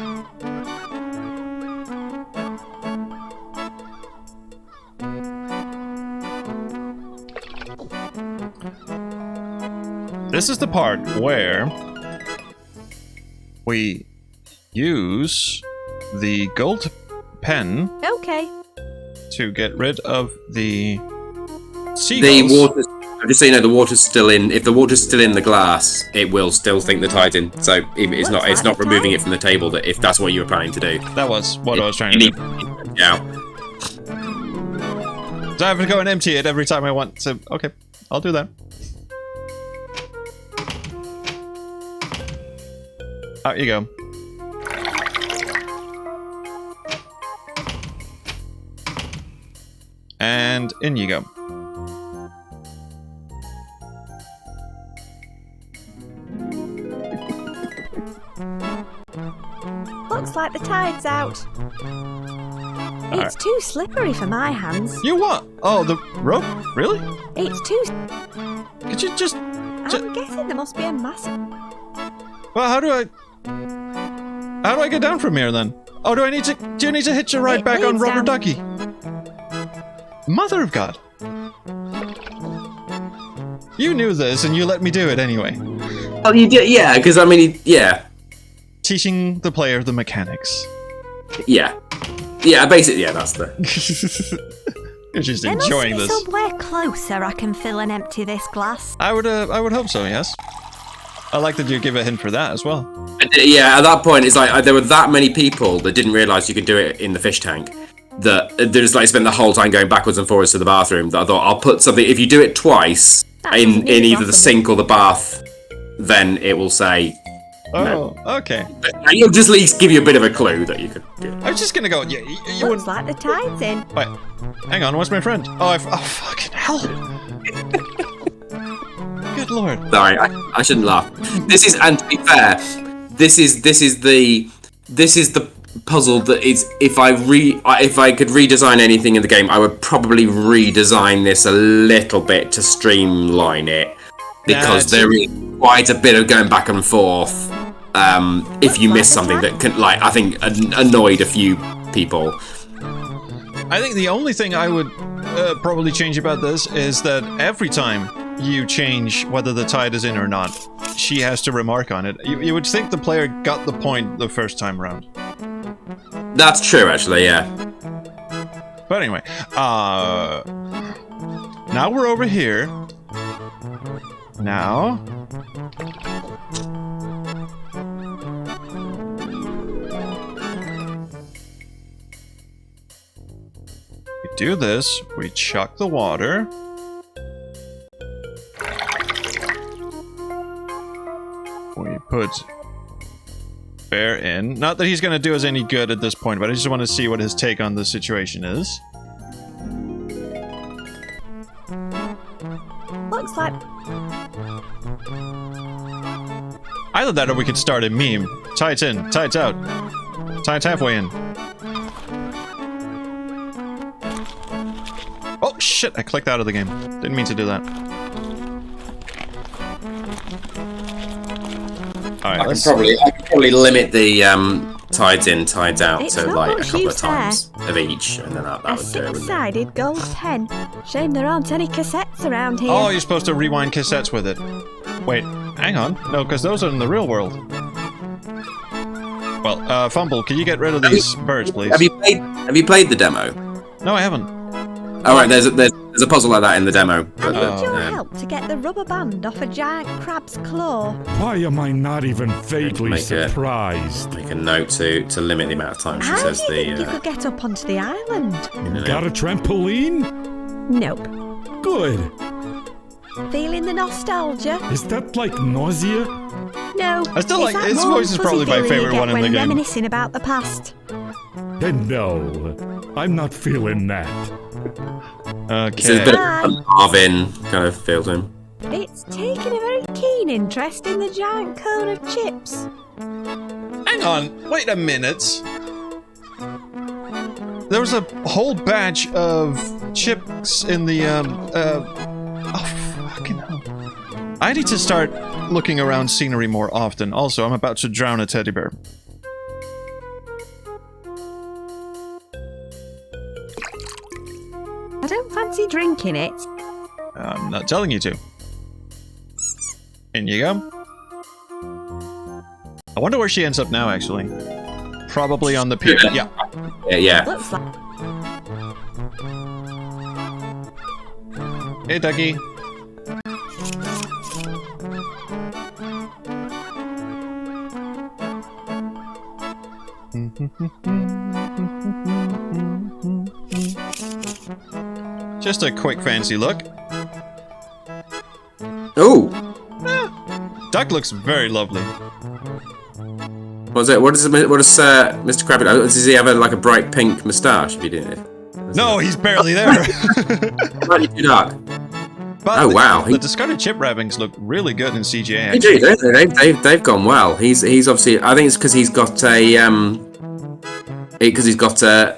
This is the part where we use the gold pen Okay. to get rid of the The seagulls. water. Just so you know, the water's still in. If the water's still in the glass, it will still think the tide's in. So it's not. It's not removing it from the table. That if that's what you were planning to do. That was what I was trying to You do. need- Yeah. So I have to go and empty it every time I want to. Okay, I'll do that. Out you go. And in you go. Looks like the tide's out. It's too slippery for my hands. You what? Oh, the rope? Really? It's too... Could you just... I'm guessing there must be a massive... Well, how do I get down from here then? Oh, do you need to hitch a ride back on leads Rubber down. Ducky? Mother of God. You knew this and you let me do it anyway. Oh, you did, yeah, because I mean, yeah. Teaching the player the mechanics. Yeah. Yeah, basically, yeah, that's the... You're just There enjoying must be this. somewhere closer I can fill and empty this glass. I would hope so, yes. I like that you give a hint for that as well. Yeah, at that point, it's like there were that many people that didn't realise you could do it in the fish tank that they just like spent the whole time going backwards and forwards to the bathroom. That I thought, I'll put something, if you do it twice in either the sink or the bath, then it will say... Oh, okay. It'll just at least give you a bit of a clue that you could do. I was just gonna go, yeah, you Looks wouldn't... like the tide's in. Wait, hang on, where's my friend? Oh, fucking hell. Good lord. Sorry, I shouldn't laugh. This is, and to be fair, this is the puzzle that is. If I could redesign anything in the game, I would probably redesign this a little bit to streamline it, because there is quite a bit of going back and forth. If you miss something that can, like, I think annoyed a few people. I think the only thing I would probably change about this is that every time you change whether the tide is in or not, she has to remark on it. You would think the player got the point the first time around. That's true, actually, yeah. But anyway, now we're over here. Now... we do this, we chuck the water. We put Bear in. Not that he's going to do us any good at this point, but I just want to see what his take on the situation is. Looks like... Either that or we could start a meme. Tide's in, tide's out. Tide's halfway in. Oh shit, I clicked out of the game. Didn't mean to do that. Alright, I could probably limit the tides in, tides out It's to not like a much couple of use there. times of each, and then that A would do it. wouldn't it? six-sided gold pen. Shame there aren't any cassettes around here. oh, you're supposed to rewind cassettes with it. Wait, hang on. No, because those are in the real world. Well, Fumble, can you get rid of these birds, please? Have you played the demo? No, I haven't. All right, there's a puzzle like that in the demo. I But, need your help to get the rubber band off a giant crab's claw. Why am I not even vaguely Make it- surprised? make a note to limit the amount of time she How do you says think you the. could get up onto the island? Got a trampoline? Nope. Good. Feeling the nostalgia? Is that like nausea? No. I still it's like- that his warm, voice is fuzzy probably my feeling favorite you one get in the when game. reminiscing about the past. Then no, I'm not feeling that. There's a Okay. bit of Marvin kind of feel to him. It's taken a very keen interest in the giant cone of chips. Hang on, wait a minute. There was a whole batch of chips in the, oh, fucking hell. I need to start looking around scenery more often. Also, I'm about to drown a teddy bear. I don't fancy drinking it. I'm not telling you to. In you go. I wonder where she ends up now, actually. Probably on the pier. Yeah. Yeah. Looks like... Hey, Ducky. Just a quick fancy look. Oh, Duck looks very lovely. what's it? What does Mr. Krabby? Does he have a bright pink moustache? If you did it. No, he's barely there. Slightly too dark. But Oh, wow. The discarded chip wrappings look really good in CGI. They Actually. do, don't they? They've gone well. He's obviously. I think it's because he's got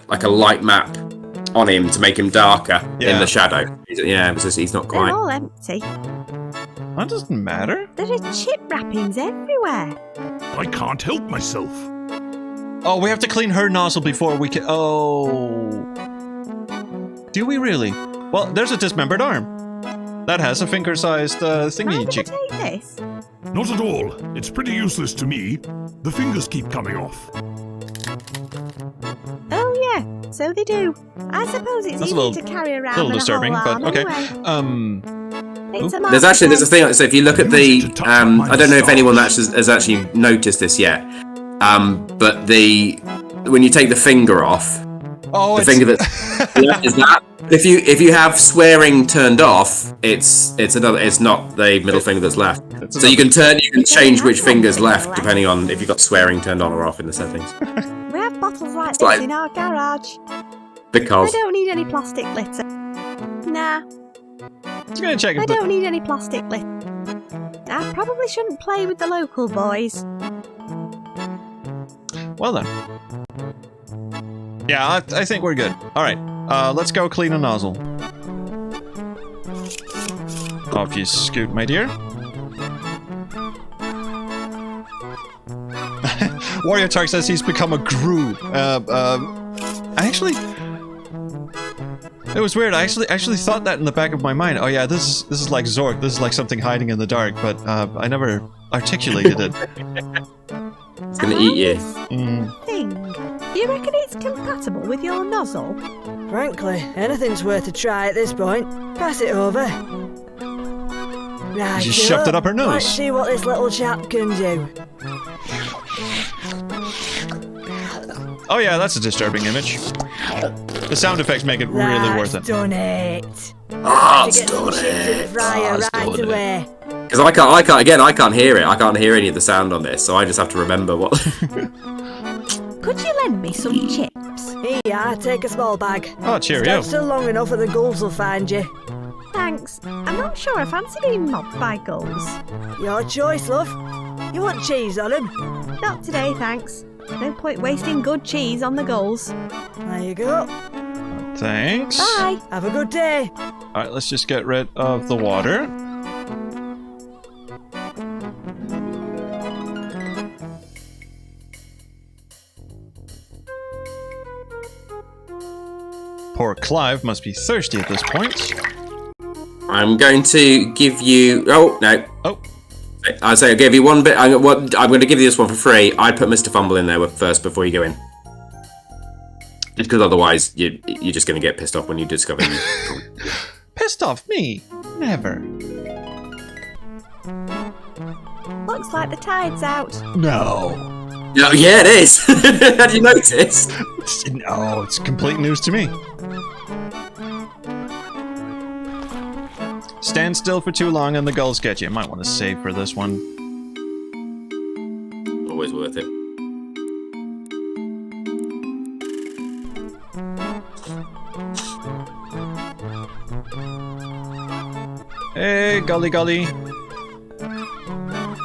like a light map on him to make him darker in the shadow. He's not quite. They're all empty. That doesn't matter. There are chip wrappings everywhere. I can't help myself. Oh, we have to clean her nozzle before we can. Oh. Do we really? Well, there's a dismembered arm. That has a finger-sized thingy. Mind if I take this? Not at all. It's pretty useless to me. The fingers keep coming off. Oh yeah, so they do. I suppose it's That's easy to carry around. A little disturbing, a whole but arm okay. Anyway. There's a thing. So if you look at the, I don't know if anyone has actually noticed this yet. But when you take the finger off, the finger that's left is that. If you have swearing turned off, it's not the middle finger that's left. So you can change which finger's left depending on if you've got swearing turned on or off in the settings. We have bottles like this in our garage. Because I don't need any plastic litter. Nah. Just gonna check. I don't need any plastic litter. I probably shouldn't play with the local boys. Well then. Yeah, I think we're good. All right, let's go clean a nozzle. Off you scoot, my dear. Warrior Tark says he's become a Gru. It was weird. I actually thought that in the back of my mind. Oh yeah, this is like Zork. This is like something hiding in the dark, but I never articulated it. It's gonna eat you. Thing. You reckon it's compatible with your nozzle? Frankly, anything's worth a try at this point. Pass it over. Right, She just shoved it up her nose. Let's see what this little chap can do. Oh yeah, that's a disturbing image. The sound effects make it really worth it. Done it. That's done it. Right away. Because I can't hear it. I can't hear any of the sound on this, so I just have to remember what. Could you lend me some chips? Here, take a small bag. Oh, cheerio. Stand still long enough and the ghouls will find you. Thanks. I'm not sure I fancy being mobbed by gulls. Your choice, love. You want cheese on them? Not today, thanks. No point wasting good cheese on the gulls. There you go. Thanks. Bye. Have a good day. Alright, let's just get rid of the water. Poor Clive must be thirsty at this point. I'm going to give you. Oh no. Oh. I say I'll give you one bit. I'm going to give you this one for free. I'd put Mr. Fumble in there first before you go in. Just because otherwise you're just going to get pissed off when you discover you. Pissed off me? Never. Looks like the tide's out. No. Oh, yeah, it is. Had you noticed? No, it's complete news to me. Stand still for too long and the gulls get you. Might want to save for this one. Always worth it. Hey, golly golly.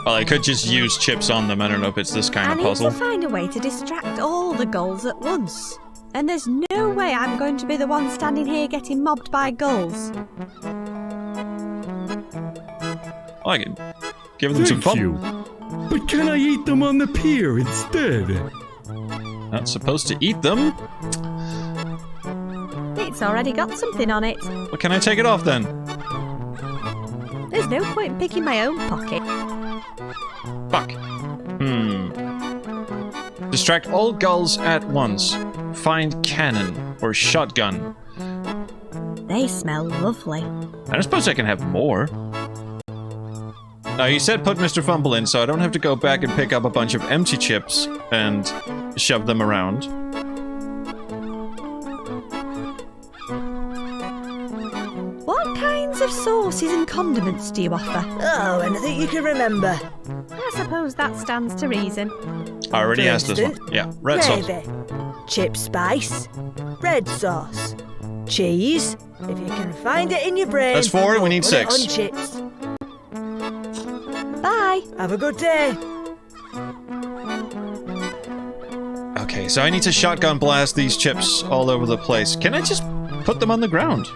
Well, I could just use chips on them. I don't know if it's this kind of puzzle. I need to find a way to distract all the gulls at once. And there's no way I'm going to be the one standing here getting mobbed by gulls. I can give them some Thank fun. you. But can I eat them on the pier instead? Not supposed to eat them. It's already got something on it. Well, can I take it off then? There's no point picking my own pocket. Fuck. Distract all gulls at once. Find cannon or shotgun. They smell lovely. I don't suppose I can have more. Now, you said put Mr. Fumble in, so I don't have to go back and pick up a bunch of empty chips and shove them around. What kinds of sauces and condiments do you offer? Oh, anything you can remember. I suppose that stands to reason. I already For asked this one. instance, Yeah, red sauce. Gravy, chip spice, red sauce, cheese. If you can find it in your brain. That's 4, we need put it 6. on chips. Bye. Have a good day. Okay, so I need to shotgun blast these chips all over the place. Can I just put them on the ground?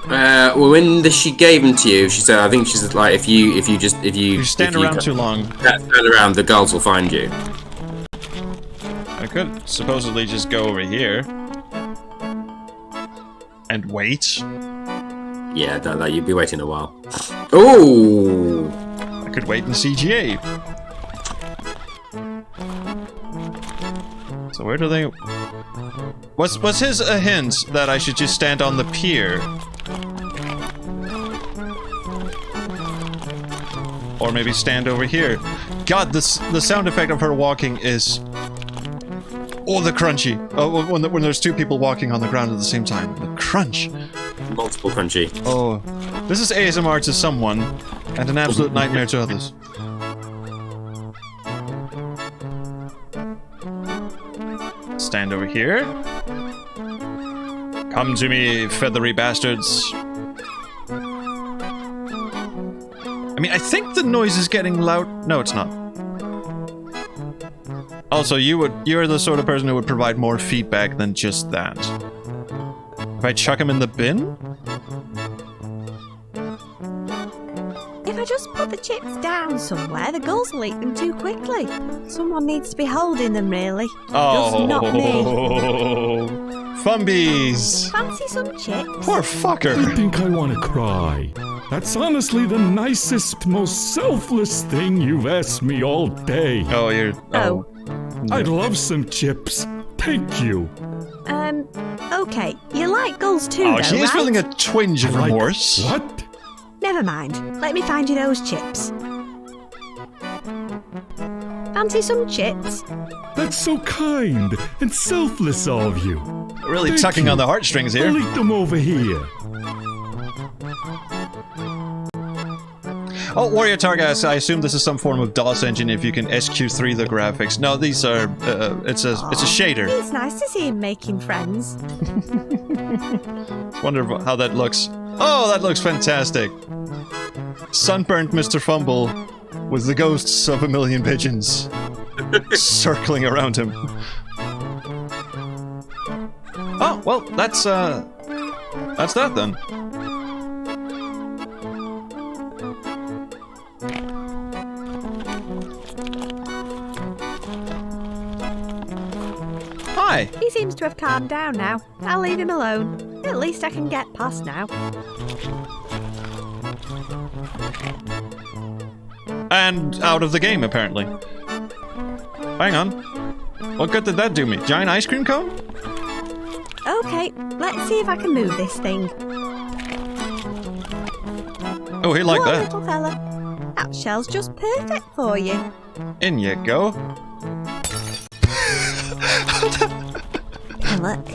Well, when she gave them to you, she said, I think she's like, if you stand around too long. Stand around, the gulls will find you. I could supposedly just go over here and wait. Yeah, that you'd be waiting a while. Oh! I could wait in CGA. So where do they... Was his a hint that I should just stand on the pier? Or maybe stand over here. God, the sound effect of her walking is... Oh, the crunchy. Oh, when there's 2 people walking on the ground at the same time. The crunch. Multiple crunchy. Oh, this is ASMR to someone, and an absolute nightmare to others. Stand over here. Come to me, feathery bastards. I mean, I think the noise is getting loud. No, it's not. Also, you're the sort of person who would provide more feedback than just that. If I chuck him in the bin? If I just put the chips down somewhere, the gulls will eat them too quickly. Someone needs to be holding them, really. Just not me. Fumbies! Fancy some chips? Poor fucker. I think I want to cry. That's honestly the nicest, most selfless thing you've asked me all day. Oh, you're... Oh. I'd love some chips. Thank you. Okay. You like gulls too, Oh, though, she is right? feeling a twinge of remorse. What? Never mind. Let me find you those chips. Fancy some chips? That's so kind and selfless of you. Really Thank tucking you. on the heartstrings here. I'll eat them over here. Oh, Warrior Targas, I assume this is some form of DOS engine if you can SQ3 the graphics. No, these are... it's a shader. It's nice to see him making friends. Wonder how that looks. Oh, that looks fantastic. Sunburnt Mr. Fumble with the ghosts of a million pigeons circling around him. Oh, well, that's that then. Hi. He seems to have calmed down now. I'll leave him alone. At least I can get past now. And out of the game, apparently. Hang on. What good did that do me? Giant ice cream cone? Okay, let's see if I can move this thing. Oh, he like Come on, that. little fella. That shell's just perfect for you. In you go. Look.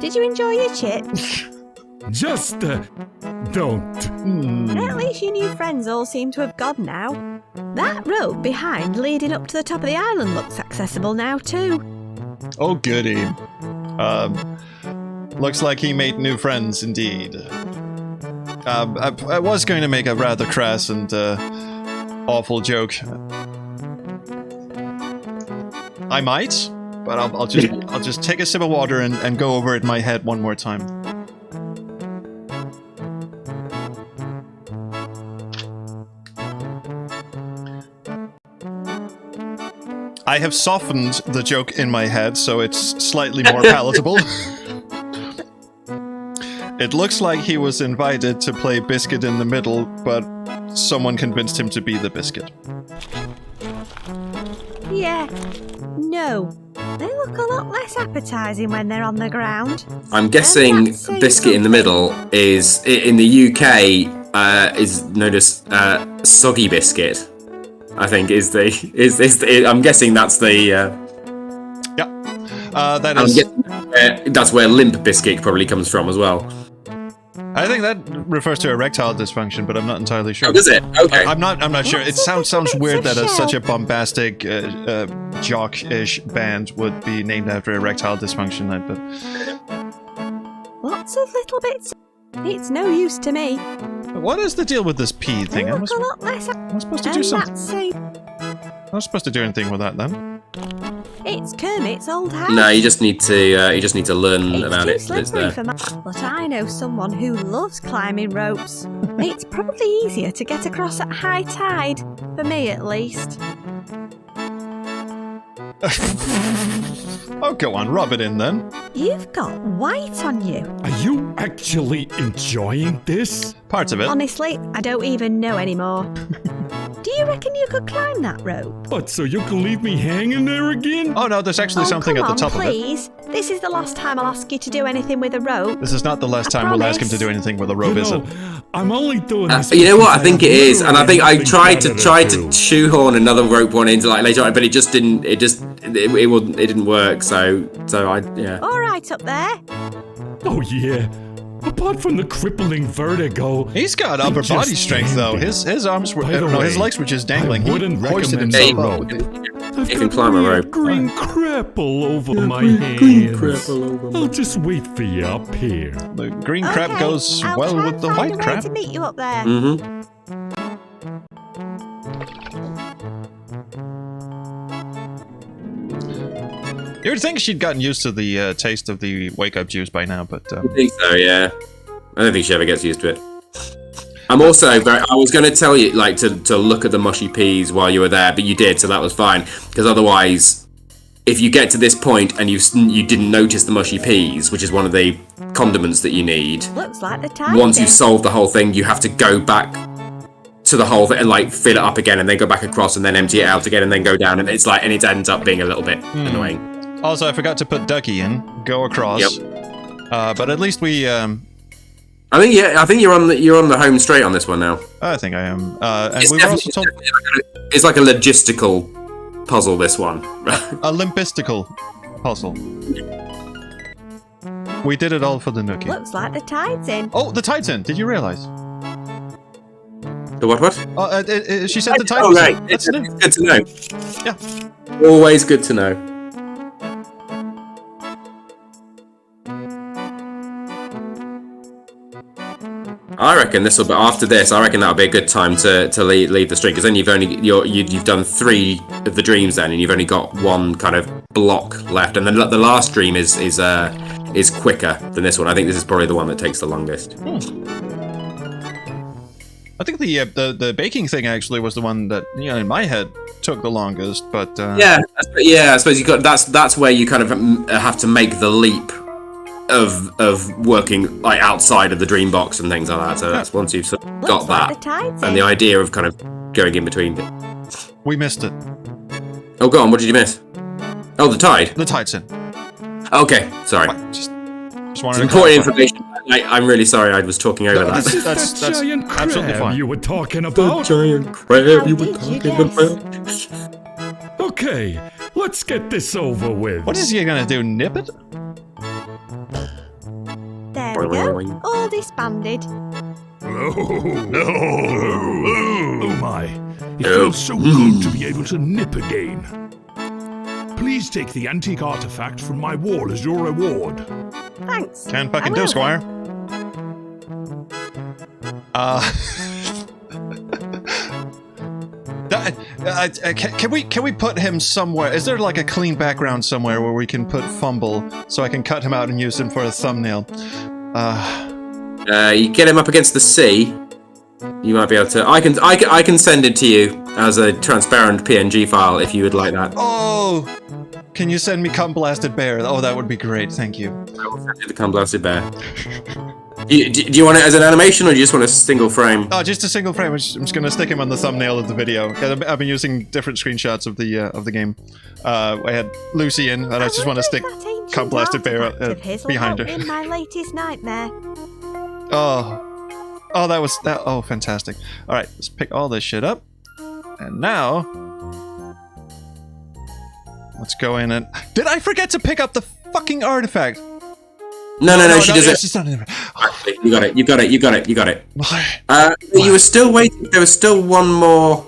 Did you enjoy your chips? Just, don't. At least your new friends all seem to have gone now. That road behind leading up to the top of the island looks accessible now too. Oh, goody. Looks like he made new friends indeed. I was going to make a rather crass and awful joke. I might, but I'll just take a sip of water and go over it in my head one more time. I have softened the joke in my head so it's slightly more palatable. It looks like he was invited to play Biscuit in the Middle, but someone convinced him to be the Biscuit. Yeah. No. They look a lot less appetizing when they're on the ground. I'm guessing That's saying Biscuit in the Middle is, in the UK, is known as Soggy Biscuit. I think is I'm guessing that's the. That is. That's where Limp Biscuit probably comes from as well. I think that refers to erectile dysfunction, but I'm not entirely sure. Oh, is it? Okay. I'm not sure. It sounds weird that Shell. such a bombastic jock-ish band would be named after erectile dysfunction. But Lots of little bits. It's no use to me. what is the deal with this pea thing? They look a lot less. I'm supposed to do And something. that's it. I'm not supposed to do anything with that then. It's Kermit's old house. No, you just need to learn It's about too it. It's slippery there. for my. But I know someone who loves climbing ropes. It's probably easier to get across at high tide, for me at least. Oh, go on, rub it in then. You've got white on you. Are you actually enjoying this? Parts of it. Honestly, I don't even know anymore. Do you reckon you could climb that rope? What, so you can leave me hanging there again? Oh no, there's actually something come at the on, top of it. please. This is the last time I'll ask you to do anything with a rope. This is not the last time we'll ask him to do anything with a rope, is it? I'm only doing this. You know what? I because think it is, and I think I literally tried to nothing better do. shoehorn another rope one into like later on, but it just didn't. It didn't work. So yeah. All right up there. Oh yeah. Apart from the crippling vertigo, He's got I'm upper just body strength though. handy. His arms were By the no, his way, legs were just dangling. I He wouldn't hoisted recommend himself the up. rope. I've You can got climb a weird rope. green crap all over my hands. I'll just wait for you up here. The green crap Okay, goes I'll well try with and the find white a way crap. to meet you up there. Mm-hmm. You would think she'd gotten used to the taste of the wake-up juice by now, but I think so. Yeah. I don't think she ever gets used to it. I'm also I was going to tell you like to look at the mushy peas while you were there, but you did, so that was fine. Because otherwise, if you get to this point and you didn't notice the mushy peas, which is one of the condiments that you need, Looks like the time. once you've solved the whole thing, you have to go back to the whole thing and like fill it up again, and then go back across, and then empty it out again, and then go down, and it's like, and it ends up being a little bit annoying. also I forgot to put Ducky in. Go across. Yep. But at least we. I think you're on the home straight on this one now. I think I am. And It's we were also told It's like a logistical puzzle. This one. a limpistical puzzle. We did it all for the Nookie. Looks like the tide's in. Oh, the tide's in. Did you realize? The what? She said the tide Oh was right, in. it's That's new. good to know. Yeah. Always good to know. I reckon this will be after this. I reckon that'll be a good time to leave the stream, because then you've done 3 of the dreams then, and you've only got 1 kind of block left, and then the last dream is quicker than this one. I think this is probably the one that takes the longest. I think the baking thing actually was the one that in my head took the longest, but Yeah, I suppose you got that's where you kind of have to make the leap of working like outside of the dream box and things like that. So that's once you've sort of got Looks like that, the tide's and in. the idea of kind of going in between. we missed it. Oh, go on. What did you miss? Oh, the tide. The tide's in. Okay, sorry. Just It's wanted to important clarify. information. I'm really sorry. I was talking over that. That's giant crab absolutely fine. you were talking about. giant crab How did you guess? Okay, let's get this over with. What is he gonna do? Nip it? There we go. All disbanded. Oh my. It feels so good to be able to nip again. Please take the antique artifact from my wall as your reward. Thanks. Can fucking I do, will. Squire. Can we put him somewhere? Is there like a clean background somewhere where we can put Fumble so I can cut him out and use him for a thumbnail? You get him up against the sea. You might be able to. I can send it to you as a transparent PNG file if you would like that. Oh, can you send me Cum Blasted Bear? Oh, that would be great. Thank you. I will send you the Cum Blasted Bear. Do you want it as an animation, or do you just want a single frame? Oh, just a single frame. I'm just gonna stick him on the thumbnail of the video. I've been using different screenshots of the game. I had Lucy in, and I just want to stick Cum Blasted Bear behind her. In my latest nightmare. Oh, that was that. Oh, fantastic! All right, let's pick all this shit up, and now let's go in and. Did I forget to pick up the fucking artifact? No, she does it's it. just not in there. Oh, You got it. You got it. You got it. You got it. You were still waiting. There was still one more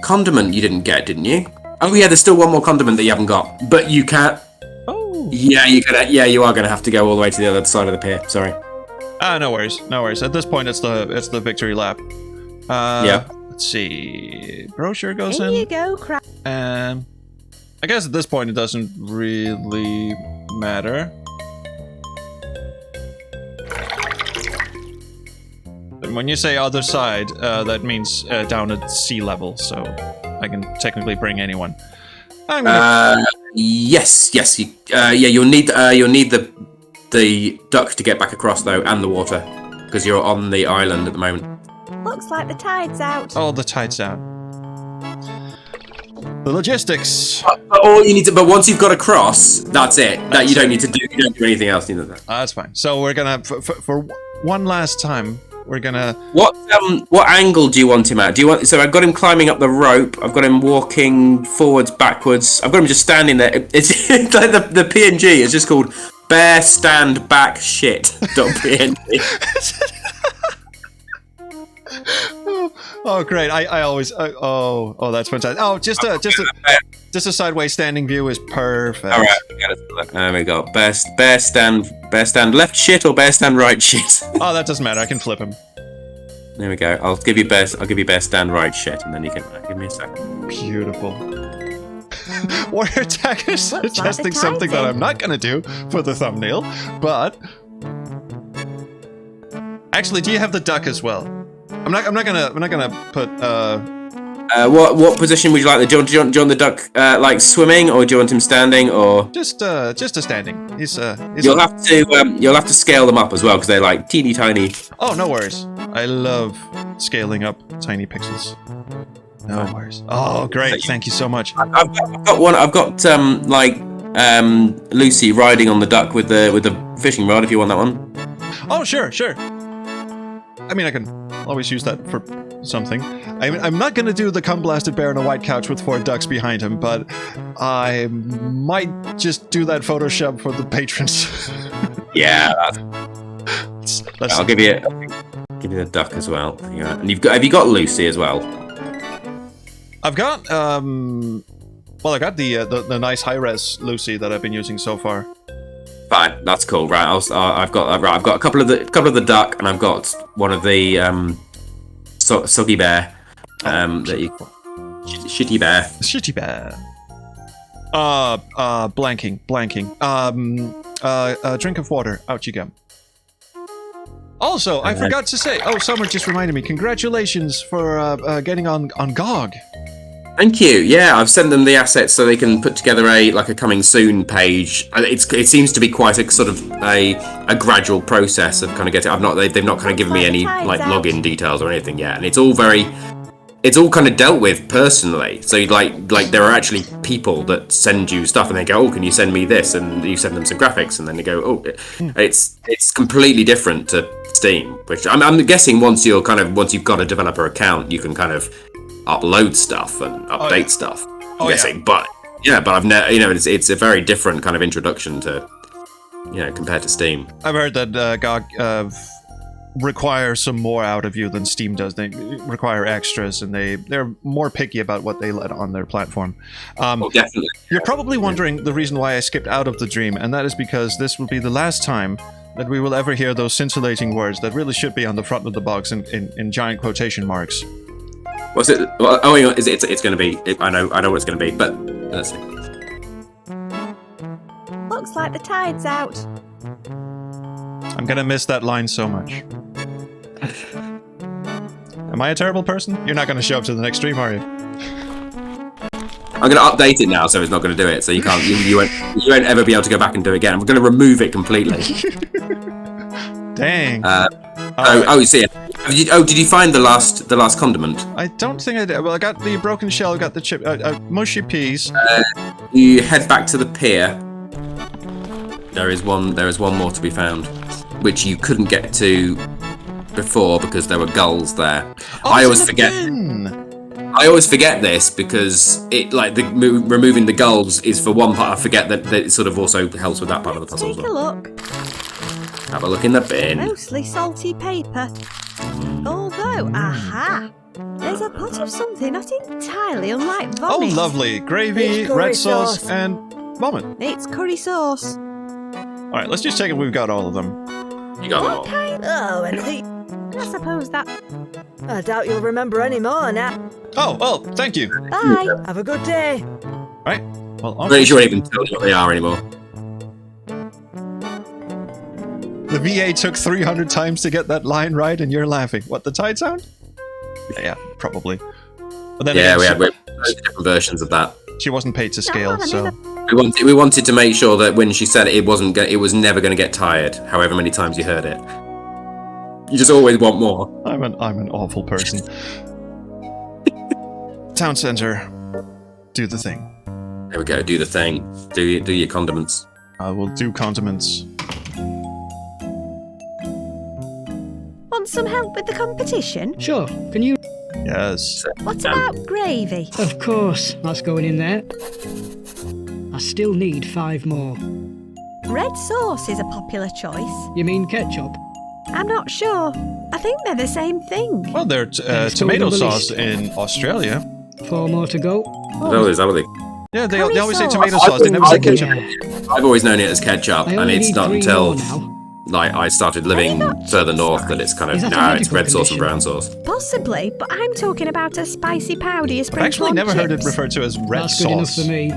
condiment you didn't get, didn't you? Oh yeah, there's still one more condiment that you haven't got, but you can't. Oh. Yeah, you are gonna have to go all the way to the other side of the pier. Sorry. No worries. No worries. At this point, it's the victory lap. Yeah. Let's see. Brochure goes Here in. you go, crap. I guess at this point it doesn't really matter. And when you say other side, that means down at sea level, so I can technically bring anyone. I'm gonna... Yes. You'll need the duck to get back across though, and the water, because you're on the island at the moment. Looks like the tide's out. Oh, the tide's out. The logistics. All you need to, but once you've got across, that's it. That you don't need to do. You don't do anything else. You know that. That's fine. So we're gonna for one last time. We're gonna. What angle do you want him at? Do you want? So I've got him climbing up the rope. I've got him walking forwards, backwards. I've got him just standing there. It's like the PNG is just called bear stand back shit. .png. Oh great! I always oh that's fantastic. Oh, just a sideways standing view is perfect. All right, there we go. Bear stand left shit or bear stand right shit. Oh, that doesn't matter. I can flip him. There we go. I'll give you bear stand right shit, and then you can give me a second. Beautiful. Warrior Attack is suggesting something that I'm not gonna do for the thumbnail, but actually, do you have the duck as well? I'm not gonna put. What position would you like? Do you want the duck like swimming, or do you want him standing, or just a standing? You'll have to scale them up as well because they're like teeny tiny. Oh, no worries. I love scaling up tiny pixels. No worries. Oh, great! Thank you so much. I've got one. I've got Lucy riding on the duck with the fishing rod. If you want that one. Oh, sure. I mean, I can always use that for something. I'm not going to do the cum-blasted bear on a white couch with 4 ducks behind him, but I might just do that Photoshop for the patrons. Yeah. I'll give you the duck as well. Yeah. And have you got Lucy as well? I've got I got the nice high-res Lucy that I've been using so far. Fine, that's cool. Right, I've got a couple of the duck, and I've got one of the soggy bear. Shitty bear. Shitty bear. Blanking. Drink of water. Out you go. Also, I forgot to say. Oh, Summer just reminded me. Congratulations for getting on GOG. Thank you. Yeah, I've sent them the assets so they can put together a coming soon page. It seems to be quite a sort of a gradual process of kind of getting. They've not kind of given me any like login details or anything yet, and it's all kind of dealt with personally. So you'd like there are actually people that send you stuff, and they go, "Oh, can you send me this?" And you send them some graphics, and then they go, "Oh, it's completely different to Steam." Which I'm guessing once you've got a developer account, you can kind of upload stuff and update stuff. I'm guessing, but I've never. It's a very different kind of introduction to compared to Steam. I've heard that GOG require some more out of you than Steam does. They require extras, and they're more picky about what they let on their platform. Definitely. You're probably wondering the reason why I skipped out of the dream, and that is because this will be the last time that we will ever hear those scintillating words that really should be on the front of the box in giant quotation marks. What's it? Oh, it's going to be. I know what it's going to be, but let's see. Looks like the tide's out. I'm going to miss that line so much. Am I a terrible person? You're not going to show up to the next stream, are you? I'm going to update it now, so it's not going to do it. So you can't. You won't ever be able to go back and do it again. I'm going to remove it completely. Dang. You see it. Did you find the last condiment? I don't think I did. Well, I got the broken shell, I got the chip, mushy peas. You head back to the pier. There is one more to be found, which you couldn't get to before because there were gulls there. I always forget this because removing the gulls is for one part. I forget that it sort of also helps with that part of the puzzle. Take a look. Have a look in the bin. Mostly salty paper. Although, aha! There's a pot of something not entirely unlike Oh, vomit. lovely. Gravy, It's curry red sauce, sauce. and vomit. It's curry sauce. Alright, let's just check if we've got all of them. You got them all. What kind? Oh, anything. I suppose that. I doubt you'll remember any more now. Oh, well, thank you. Bye. Have a good day. Right. Well, I'm pretty sure I even tell you what they are anymore. the VA took 300 times to get that line right, and you're laughing. What, the tide sound? Yeah, probably. But then Yeah, again, we had different versions of that. she wasn't paid to scale, so... We wanted to make sure that when she said it, it was never going to get tired, however many times you heard it. You just always want more. I'm an awful person. Town center, do the thing. There we go. Do the thing. Do your condiments. I will do condiments. Want some help with the competition? Sure, can you? Yes. What about gravy? Of course, that's going in there. I still need 5 more. Red sauce is a popular choice. You mean ketchup? I'm not sure. I think they're the same thing. Well, they're Let's go tomato on the sauce list. in Australia. 4 more to go. Oh, is that what they? Yeah, they Curry always say sauce. tomato sauce. They never say ketchup. I've always known it as ketchup, I and only it's need not 3 until more now. like I started living further north that it's kind of Is that a nah, it's medical red sauce and condition? brown sauce. Possibly, but I'm talking about a spicy powder you I've sprinkle actually on never heard it chips. referred to as red That's good enough sauce. for me.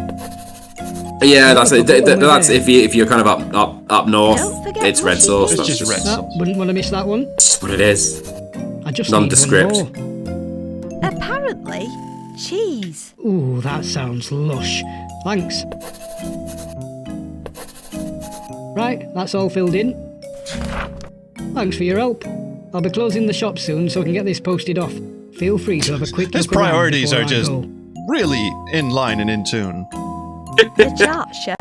Yeah, that's it. Put one That's there. if you're kind of up north, Don't forget it's red mushy sauce. It's That's just red No, sauce. wouldn't want to miss that one. That's what it is. I just Nondescript. need 1 more. Apparently, cheese. Ooh, that sounds lush. Thanks. Right, that's all filled in. Thanks for your help. I'll be closing the shop soon so I can get this posted off. Feel free to have a quick His look around priorities before are I just go. really in line and in tune. The chart show.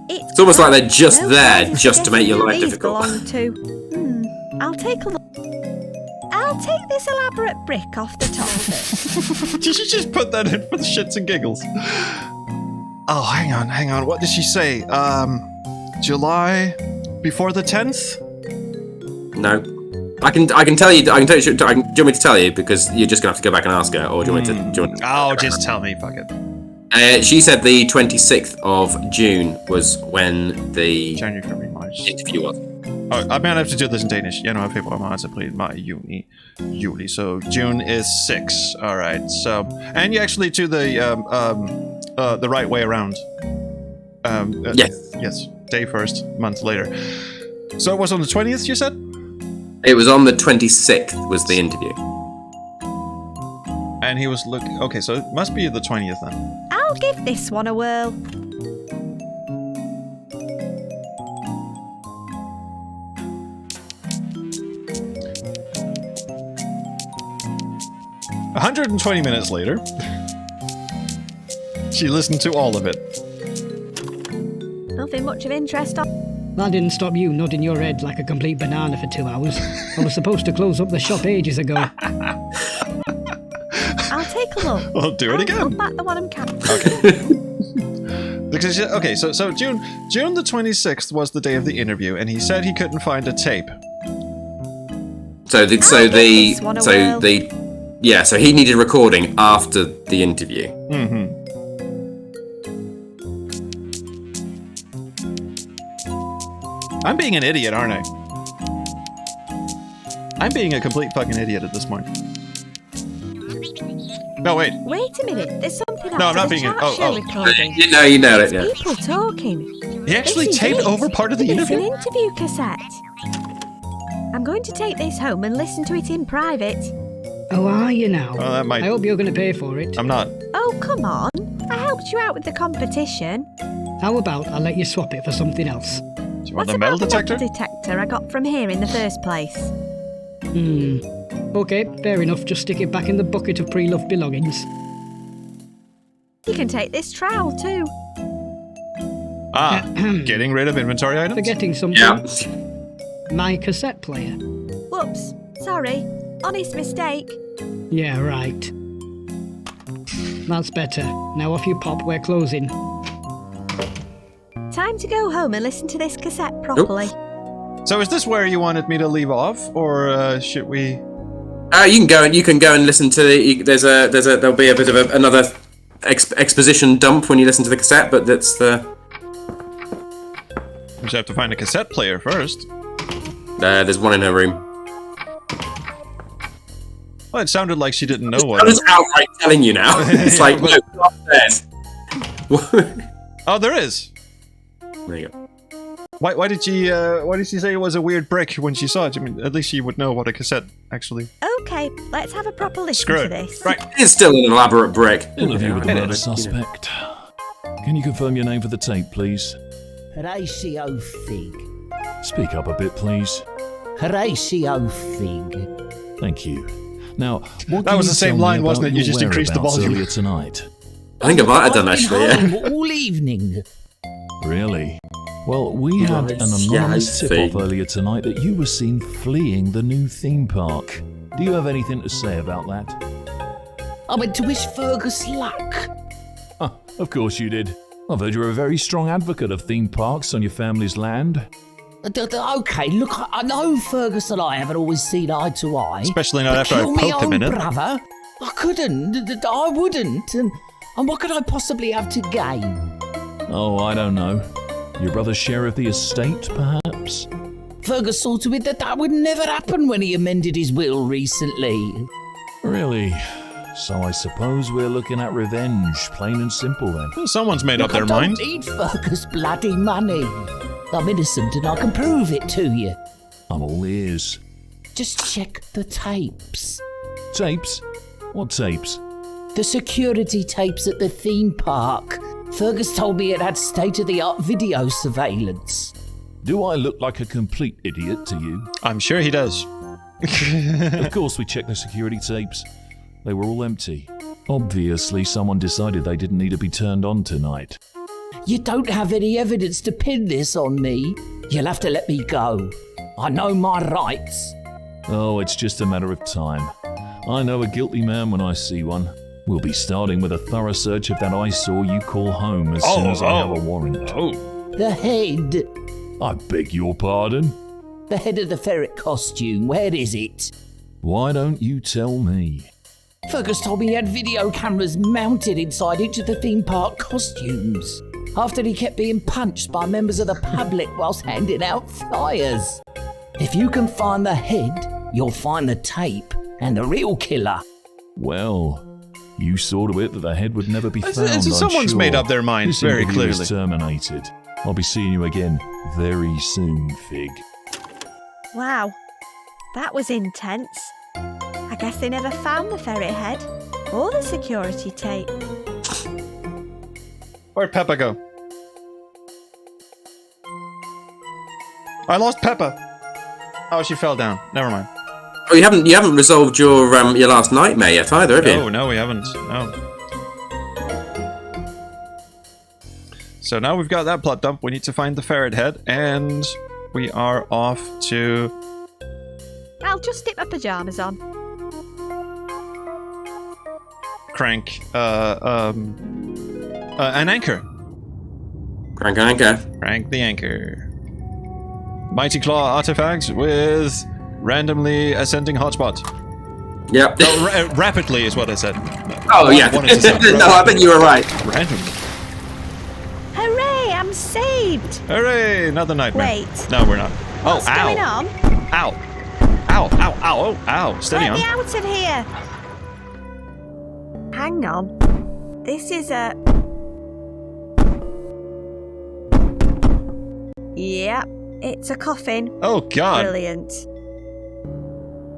It's almost like they're just No there one's just to make your guessing life who these difficult. belong to. I'll take a look. I'll take this elaborate brick off the top of it. Did she just put that in for the shits and giggles? Oh, hang on. What did she say? July before the 10th? No, I can tell you. Do you want me to tell you because you're just gonna have to go back and ask her, or do you want me to? Do you want Oh, just tell me, fuck it. She said the 26th of June was when the January, February, March. interview was. Oh, I might have to do this in Danish. Jeg har februar, marts, april, maj, juli. So June is 6. All right. So, and you actually do the right way around. Yes. Yes. Day first, month later. So it was on the 20th, you said? It was on the 26th was the interview. And he was looking... Okay, so it must be the 20th then. I'll give this one a whirl. A 120 minutes later, she listened to all of it. Nothing much of interest on. That didn't stop you nodding your head like a complete banana for 2 hours. I was supposed to close up the shop ages ago. I'll take a look. Well, do it again. I'll back the one I'm counting. Because so June the 26th was the day of the interview, and he said he couldn't find a tape. So he needed recording after the interview. Mm-hmm. I'm being an idiot, aren't I? I'm being a complete fucking idiot at this point. No, wait. Wait a minute, there's something No, after I'm not the being chart oh, show oh. recording. You know it. Yeah. People talking. He actually This is taped it. over part of the It's interview? an interview cassette. I'm going to take this home and listen to it in private. Oh, are you now? Oh, that might... I hope you're going to pay for it. I'm not. Oh, come on. I helped you out with the competition. How about I let you swap it for something else? Do you What want the metal about detector? the metal detector I got from here in the first place? Okay, fair enough. Just stick it back in the bucket of pre-loved belongings. You can take this trowel too. Ah, getting rid of inventory items? Forgetting something. Yeah. My cassette player. Whoops. Sorry. Honest mistake. Yeah, right. That's better. Now off you pop, we're closing. Time to go home and listen to this cassette properly. So is this where you wanted me to leave off, or should we? You can go and listen to there'll be a bit of another exposition dump when you listen to the cassette, but that's the. We just have to find a cassette player first. There's one in her room. Well, it sounded like she didn't know what. I'm just outright telling you now. It's like, no, upstairs. Oh, there is. There you go. Why did she say it was a weird brick when she saw it? I mean, at least she would know what a cassette actually. Okay, let's have a proper listen Screw to it. this. Right. It's still an elaborate brick. Interview with the murder suspect. Can you confirm your name for the tape, please? Horatio Fig. Speak up a bit, please. Horatio Fig. Thank you. Now, what That can was you the same tell me line, about wasn't it? You your just increased the whereabouts volume. earlier tonight. I think I might have done actually. I've been Yeah. home all evening. Really? Well, we had an anonymous tip-off earlier tonight that you were seen fleeing the new theme park. Do you have anything to say about that? I went to wish Fergus luck. Of course you did. I've heard you're a very strong advocate of theme parks on your family's land. Okay, look, I know Fergus and I haven't always seen eye to eye. Especially not but after I kill me poked him own in it. brother? I couldn't. I wouldn't. And what could I possibly have to gain? Oh, I don't know. Your brother's share of the estate, perhaps? Fergus saw to it that would never happen when he amended his will recently. Really? So I suppose we're looking at revenge, plain and simple then. Well, someone's made up their I mind. don't need Fergus' bloody money. I'm innocent and I can prove it to you. I'm all ears. Just check the tapes. Tapes? What tapes? The security tapes at the theme park. Fergus told me it had state-of-the-art video surveillance. Do I look like a complete idiot to you? I'm sure he does. Of course we checked the security tapes. They were all empty. Obviously someone decided they didn't need to be turned on tonight. You don't have any evidence to pin this on me. You'll have to let me go. I know my rights. Oh, it's just a matter of time. I know a guilty man when I see one. We'll be starting with a thorough search of that eyesore you call home as soon as I have a warrant. The head. I beg your pardon? The head of the ferret costume. Where is it? Why don't you tell me? Fergus told me he had video cameras mounted inside each of the theme park costumes. After he kept being punched by members of the public whilst handing out flyers. If you can find the head, you'll find the tape and the real killer. Well, you saw to it that the head would never be found. Someone's made up their mind this very interview clearly. Is terminated. I'll be seeing you again very soon, Fig. Wow, that was intense. I guess they never found the ferret head or the security tape. Where'd Peppa go? I lost Peppa. Oh, she fell down. Never mind. Oh, you haven't resolved your last nightmare yet either, have you? No, we haven't. No. So now we've got that plot dump. We need to find the ferret head, and we are off to. I'll just stick my pajamas on. Crank. An anchor. Crank an anchor. Crank the anchor. Mighty Claw artifacts with randomly ascending hotspot. Yep. No, rapidly is what I said. Oh, yeah. One is a No, I think you were right. Randomly. Hooray, I'm saved! Hooray, another nightmare. Wait. No, we're not. Oh, What's ow. going on? Ow. Ow, ow, ow, oh, ow. Steady Let on. me out of here! Hang on. This is a... Yep, it's a coffin. Oh, God. Brilliant.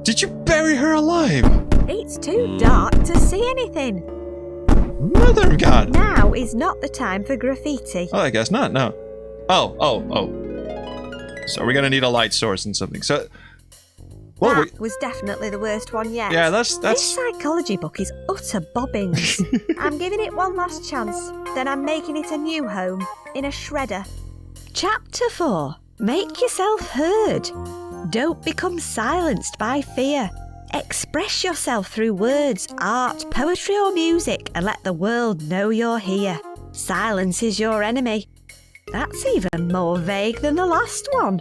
Did you bury her alive? It's too dark to see anything. Mother of God. Now is not the time for graffiti. Oh, I guess not, no. Oh. So we're gonna need a light source and something. So... Well, That was definitely the worst one yet. Yeah, that's... This psychology book is utter bobbins. I'm giving it one last chance, then I'm making it a new home, in a shredder. Chapter 4. Make yourself heard. Don't become silenced by fear. Express yourself through words, art, poetry or music and let the world know you're here. Silence is your enemy. That's even more vague than the last one.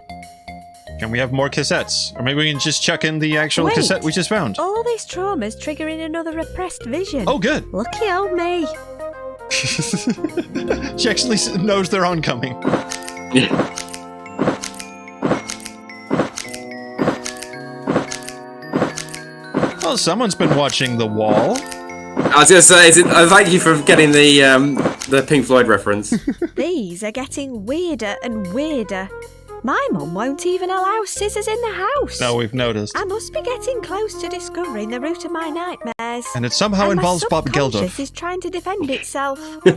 Can we have more cassettes? Or maybe we can just chuck in the actual Wait. cassette we just found. All this trauma's triggering another repressed vision. Oh, good. Lucky old me. She actually knows they're oncoming. Well, someone's been watching The Wall. I was going to say, thank you for getting the Pink Floyd reference. These are getting weirder and weirder. My mum won't even allow scissors in the house. No, we've noticed. I must be getting close to discovering the root of my nightmares. And it somehow involves Bob My Geldof. subconscious is trying to defend itself. All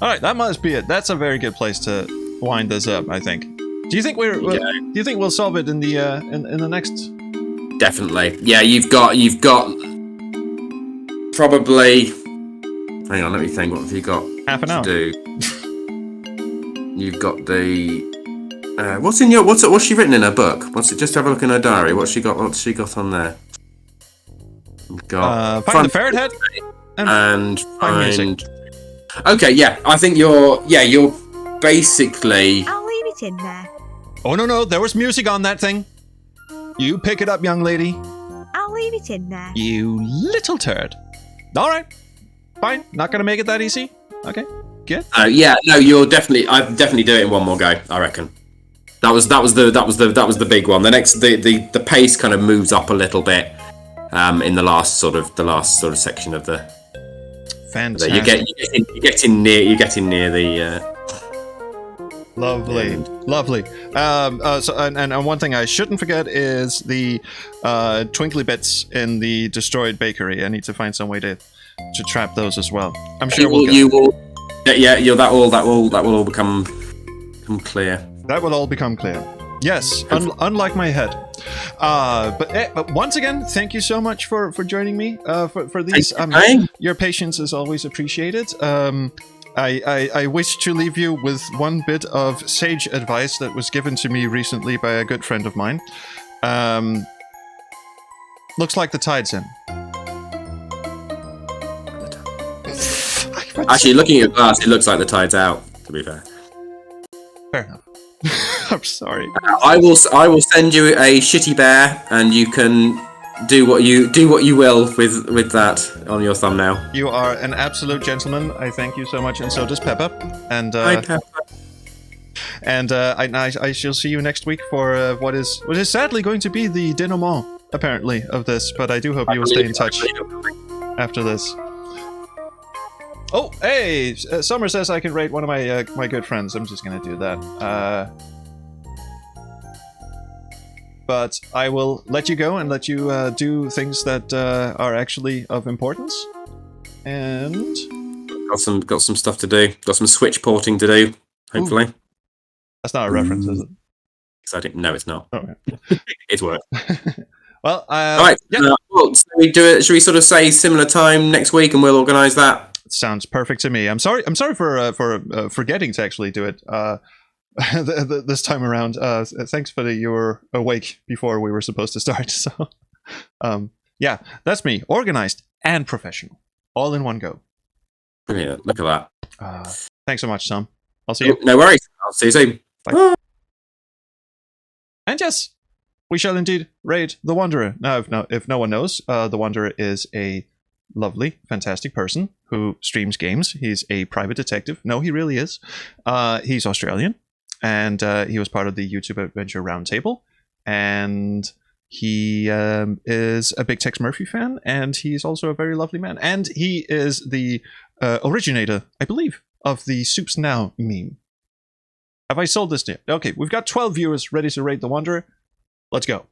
right, that must be it. That's a very good place to wind this up, I think. Do you think do you think we'll solve it in the in the next? Definitely. Yeah, you've got probably. Hang on, let me think. What have you got? Half an hour. To do? You've got the. What's she written in her book? Just have a look in her diary. What's she got on there? We've got find the ferret head and find music. Okay, yeah, I think you're basically. I'll leave it in there. Oh no, there was music on that thing. You pick it up, young lady. I'll leave it in there. You little turd. All right, fine. Not gonna make it that easy. Okay, good. Yeah, no, I'd definitely do it in one more go. I reckon. That was the big one. The next, the pace kind of moves up a little bit. In the last sort of section of the. Fantastic. You're getting near the. Lovely. So and one thing I shouldn't forget is the twinkly bits in the destroyed bakery. I need to find some way to trap those as well. I'm sure you will. Yeah, that will all become clear. That will all become clear. Yes, unlike my head. But once again, thank you so much for joining me for these. Your patience is always appreciated. I wish to leave you with one bit of sage advice that was given to me recently by a good friend of mine. Looks like the tide's in. Actually, looking at your glass, it looks like the tide's out. To be fair. Fair enough. I'm sorry. I will send you a shitty bear, and you can do what you will with that on your thumbnail. You are an absolute gentleman. I thank you so much, and so does Peppa. And hi, Peppa. And I shall see you next week for what is sadly going to be the denouement, apparently, of this. But I do hope you will stay in touch after this. Oh, hey! Summer says I can rate one of my good friends. I'm just gonna do that. But I will let you go and let you do things that are actually of importance. And got some stuff to do. Got some Switch porting to do. Hopefully. Ooh. That's not a reference, is it? Exciting. No, it's not. Oh, yeah. It's work. Well, all right. Yeah. Should we do it? Should we sort of say similar time next week, and we'll organise that? Sounds perfect to me. I'm sorry for forgetting to actually do it this time around. Thanks for you were awake before we were supposed to start. So, yeah, that's me, organized and professional, all in one go. Brilliant. Look at that. Thanks so much, Sam. I'll see you. No worries. I'll see you soon. Bye. And yes, we shall indeed raid the Wanderer. Now, if no one knows, the Wanderer is a lovely, fantastic person who streams games. He's a private detective. No, he really is. He's Australian, and he was part of the YouTube Adventure Roundtable, and he is a big Tex Murphy fan, and he's also a very lovely man. And he is the originator, I believe, of the Soups Now meme. Have I sold this to you? Okay, we've got 12 viewers ready to raid the Wanderer. Let's go.